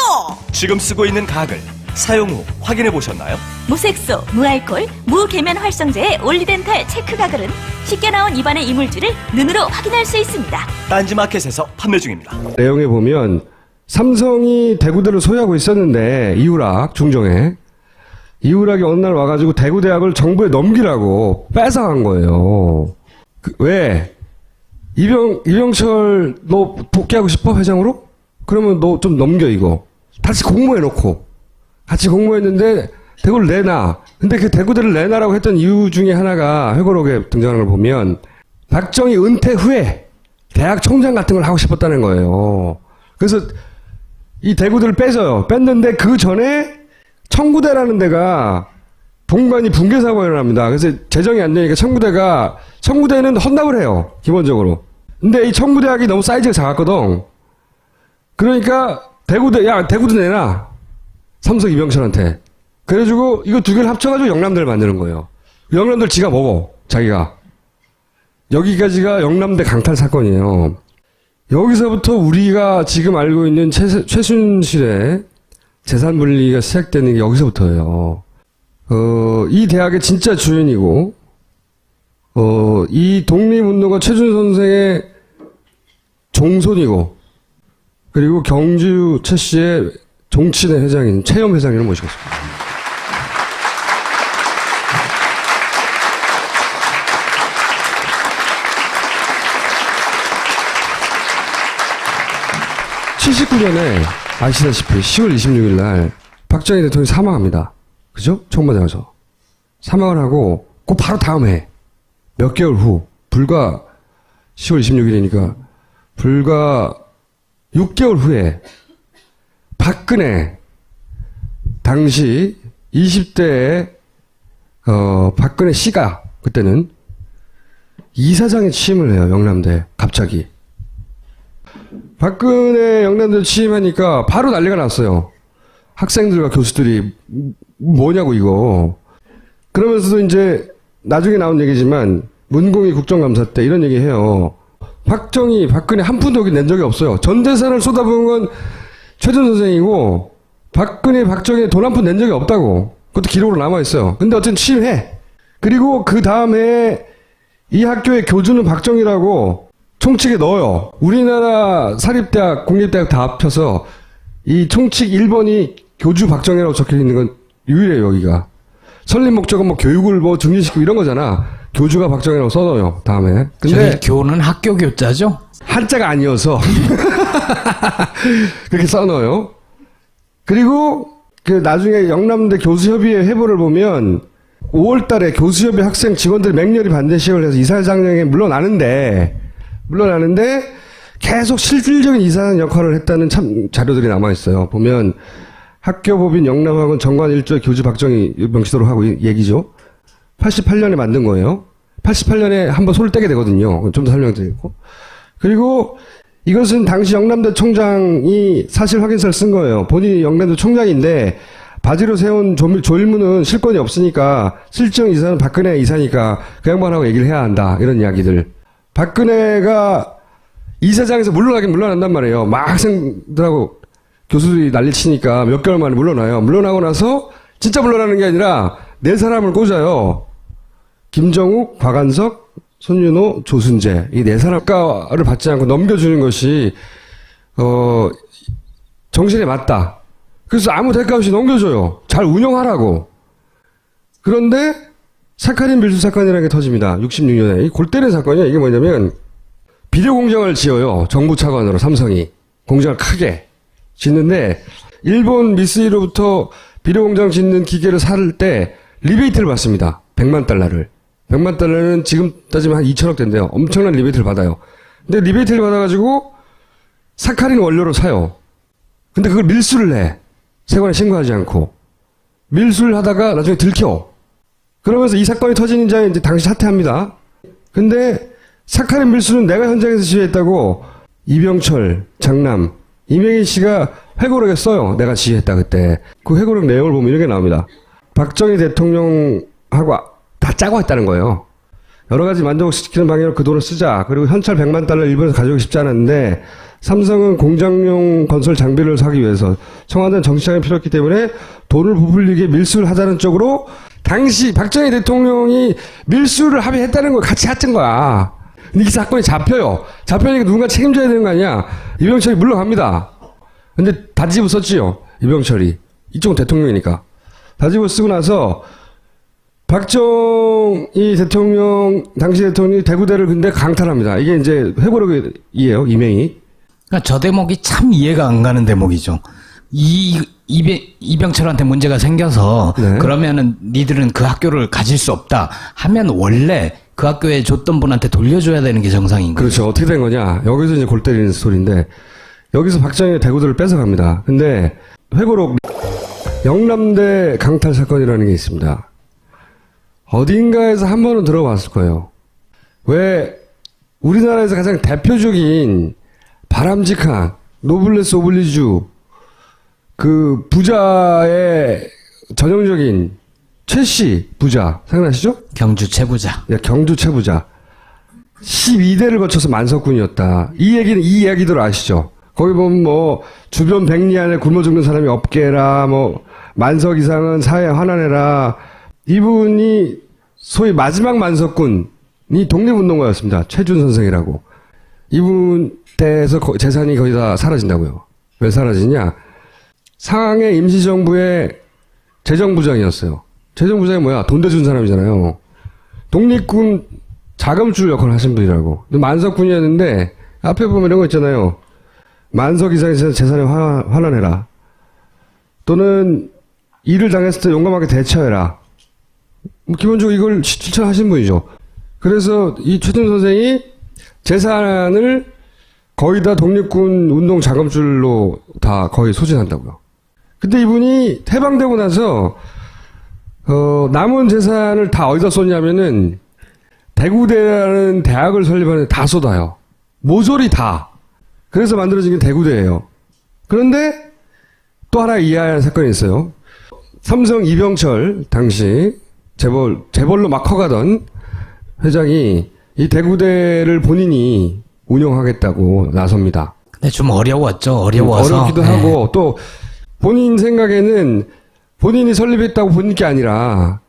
지금 쓰고 있는 가글 사용 후 확인해 보셨나요? 무색소, 무알콜, 무계면 활성제의 올리덴탈 체크 가글은 쉽게 나온 입안의 이물질을 눈으로 확인할 수 있습니다. 딴지마켓에서 판매 중입니다. 내용에 보면, 삼성이 대구대를 소유하고 있었는데, 이우락, 중정에. 이우락이 어느 날 와가지고 대구대학을 정부에 넘기라고 뺏어간 거예요. 왜? 이병철, 너 복귀하고 싶어? 회장으로? 그러면 너 좀 넘겨, 이거. 다시 공모해놓고. 같이 공모했는데, 대구를 내놔. 근데 그 대구대를 내놔라고 했던 이유 중에 하나가 회고록에 등장하는 걸 보면, 박정희 은퇴 후에 대학 총장 같은 걸 하고 싶었다는 거예요. 그래서 이 대구대를 뺏어요. 뺐는데 그 전에 청구대라는 데가 본관이 붕괴 사고가 일어납니다. 그래서 재정이 안 되니까 청구대는 헌납을 해요. 기본적으로. 근데 이 청구대학이 너무 사이즈가 작았거든. 그러니까 대구도 내놔. 삼성 이병철한테. 그래가지고 이거 두 개를 합쳐가지고 영남대를 만드는 거예요. 영남대를 지가 먹어. 자기가. 여기까지가 영남대 강탈 사건이에요. 여기서부터 우리가 지금 알고 있는 최순실의 재산 분리가 시작되는 게 여기서부터예요. 이 대학의 진짜 주인이고, 이 독립운동가 최준 선생의 종손이고, 그리고 경주 최 씨의 종친회 회장인 최영 회장님을 모시겠습니다. (79년에) 아시다시피 10월 26일 날 박정희 대통령이 사망합니다. 그죠? 청와대에서 사망을 하고 그 바로 다음 해 몇 개월 후 불과 10월 26일이니까 불과 6개월 후에 박근혜 당시 20대의 박근혜 씨가 그때는 이사장에 취임을 해요. 영남대 갑자기. 박근혜 영남대 취임하니까 바로 난리가 났어요. 학생들과 교수들이 뭐냐고 이거. 그러면서도 이제 나중에 나온 얘기지만 문공이 국정감사 때 이런 얘기 해요. 박근혜 한 푼도 여기 낸 적이 없어요. 전 재산을 쏟아부은 건 최준 선생이고 박정희 돈 한 푼 낸 적이 없다고. 그것도 기록으로 남아있어요. 근데 어쨌든 취임해. 그리고 그 다음에 이 학교의 교주는 박정희라고 총칙에 넣어요. 우리나라 사립대학, 공립대학 다 합쳐서 이 총칙 1번이 교주 박정희라고 적혀있는 건 유일해요, 여기가. 설립 목적은 뭐 교육을 뭐 증진시키고 이런 거잖아. 교주가 박정희라고 써놓어요, 다음에. 근데 저희 교는 학교 교자죠? 한자가 아니어서 그렇게 써놓어요. 그리고 그 나중에 영남대 교수협의회 회보를 보면 5월 달에 교수협의 학생 직원들 맹렬히 반대 시위를 해서 이사장령에 물러나는데 계속 실질적인 이사장 역할을 했다는 참 자료들이 남아있어요. 보면 학교법인 영남학원 정관 1조 교주 박정희 명시도록 하고 얘기죠. 88년에 만든 거예요. 88년에 한번 손을 떼게 되거든요. 좀 더 설명드리고. 그리고 이것은 당시 영남대 총장이 사실 확인서를 쓴 거예요. 본인이 영남대 총장인데 바지로 세운 졸무는 실권이 없으니까 실정 이사는 박근혜 이사니까 그 양반하고 얘기를 해야 한다. 이런 이야기들. 박근혜가 이사장에서 물러나긴 물러난단 말이에요. 막 학생들하고 교수들이 난리치니까 몇 개월 만에 물러나요. 물러나고 나서 진짜 물러나는 게 아니라 네 사람을 꽂아요. 김정욱, 박한석, 손윤호, 조순재. 이 네 사람 평가를 받지 않고 넘겨주는 것이 정신에 맞다. 그래서 아무 대가 없이 넘겨줘요. 잘 운영하라고. 그런데 사카린 밀수 사건이라는 게 터집니다. 66년에. 이 골 때리는 사건이야. 이게 뭐냐면 비료 공장을 지어요. 정부 차관으로 삼성이. 공장을 크게 짓는데 일본 미쓰이로부터 비료 공장 짓는 기계를 살 때 리베이트를 받습니다. 100만 달러를. 100만 달러는 지금 따지면 한 2천억 된대요. 엄청난 리베이트를 받아요. 근데 리베이트를 받아가지고 사카린 원료로 사요. 근데 그걸 밀수를 해. 세관에 신고하지 않고. 밀수를 하다가 나중에 들켜. 그러면서 이 사건이 터진 인장이 이제 당시 사퇴합니다. 근데 사카린 밀수는 내가 현장에서 지휘했다고 이병철, 장남, 이명희 씨가 회고록에 써요. 내가 지휘했다 그때. 그 회고록 내용을 보면 이런 게 나옵니다. 박정희 대통령하고 다 짜고 했다는 거예요. 여러 가지 만족시키는 방향으로 그 돈을 쓰자. 그리고 현찰 100만 달러 일본에서 가져오기 쉽지 않았는데 삼성은 공장용 건설 장비를 사기 위해서 청와대는 정치장이 필요했기 때문에 돈을 부풀리게 밀수를 하자는 쪽으로 당시 박정희 대통령이 밀수를 합의했다는 걸 같이 했던 거야. 근데 이 사건이 잡혀요. 잡혀니까 누군가 책임져야 되는 거 아니야. 이병철이 물러갑니다. 근데 다 뒤집어 썼지요. 이병철이. 이쪽은 대통령이니까. 다 뒤집어 쓰고 나서 박정희 대통령, 당시 대통령이 대구대를 근데 강탈합니다. 이게 이제 회고록이에요. 이명희. 그러니까 저 대목이 참 이해가 안 가는 대목이죠. 이병철한테 문제가 생겨서 네. 그러면은 니들은 그 학교를 가질 수 없다 하면 원래 그 학교에 줬던 분한테 돌려줘야 되는 게 정상인 거예요. 그렇죠. 어떻게 된 거냐. 여기서 이제 골 때리는 스토리인데 여기서 박정희의 대구대를 뺏어갑니다. 근데 회고록 영남대 강탈 사건이라는 게 있습니다. 어딘가에서 한 번은 들어봤을 거예요. 왜 우리나라에서 가장 대표적인 바람직한 노블레스 오블리주 그 부자의 전형적인 최씨 부자 생각나시죠? 경주 최부자. 경주 최부자 12대를 거쳐서 만석군이었다. 이 얘기는 이 이야기들 아시죠? 거기 보면 뭐 주변 백리 안에 굶어 죽는 사람이 없게라 뭐 만석 이상은 사회에 환원해라. 이분이 소위 마지막 만석군이 독립운동가였습니다. 최준 선생이라고. 이분 때에서 재산이 거의 다 사라진다고요. 왜 사라지냐? 상하의 임시정부의 재정부장이었어요. 재정부장이 뭐야? 돈 대준 사람이잖아요. 독립군 자금줄 역할을 하신 분이라고. 만석군이었는데 앞에 보면 이런 거 있잖아요. 만석 이상의 재산을 환원해라. 또는 일을 당했을 때 용감하게 대처해라. 뭐 기본적으로 이걸 실천하신 분이죠. 그래서 이 최준 선생이 재산을 거의 다 독립군 운동 자금줄로 다 거의 소진한다고요. 근데 이분이 해방되고 나서 남은 재산을 다 어디다 쏟냐면은 대구대라는 대학을 설립하는데 다 쏟아요. 모조리 다. 그래서 만들어진 게 대구대예요. 그런데 또 하나 이해할 사건이 있어요. 삼성 이병철 당시 재벌로 막 커가던 회장이 이 대구대를 본인이 운영하겠다고 나섭니다. 근데 좀 어려웠죠. 어려워서. 어렵기도 네. 하고 또 본인 생각에는 본인이 설립했다고 본 게 아니라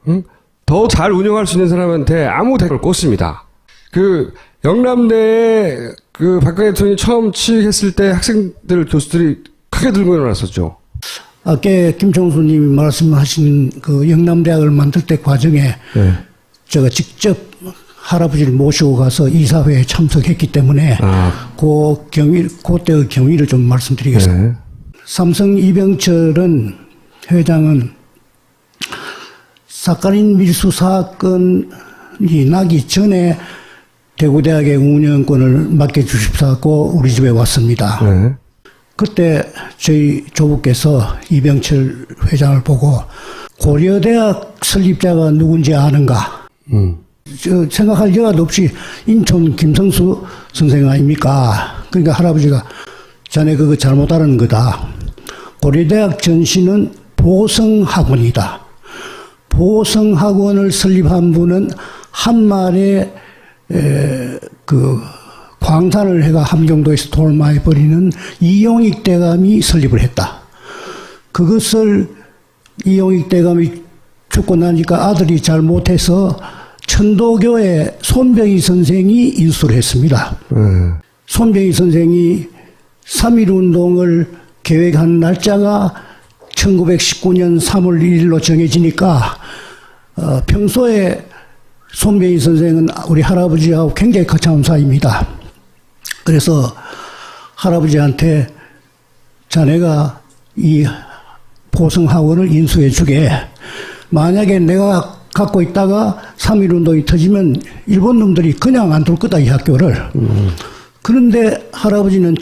더 잘 운영할 수 있는 사람한테 아무 대가를 꽂습니다. 그 영남대에 그 박근혜 대통령이 처음 취직했을 때 학생들 교수들이 크게 들고 일어났었죠. 아까 김총수님이 말씀하신 그 영남대학을 만들 때 과정에 네. 제가 직접 할아버지를 모시고 가서 이사회에 참석했기 때문에 그때의 경위를 좀 말씀드리겠습니다. 네. 삼성 이병철은 회장은 사카린 밀수 사건이 나기 전에 대구대학의 운영권을 맡겨주십사고 우리 집에 왔습니다. 네. 그때 저희 조부께서 이병철 회장을 보고 고려대학 설립자가 누군지 아는가? 생각할 여과도 없이 인천 김성수 선생 아닙니까? 그러니까 할아버지가 자네 그거 잘못 알은 거다. 고려대학 전신은 보성학원이다. 보성학원을 설립한 분은 한말에 광산을 해가 함경도에서 돈을 많이 버리는 이용익 대감이 설립을 했다. 그것을 이용익 대감이 죽고 나니까 아들이 잘 못해서 천도교의 손병희 선생이 인수를 했습니다. 손병희 선생이 3.1운동을 계획한 날짜가 1919년 3월 1일로 정해지니까 평소에 손병희 선생은 우리 할아버지하고 굉장히 거창한 사이입니다. 그래서 할아버지한테 자네가 이 보성학원을 인수해 주게. 만약에 내가 갖고 있다가 3.1운동이 터지면 일본 놈들이 그냥 안 둘 거다, 이 학교를. 그런데 할아버지는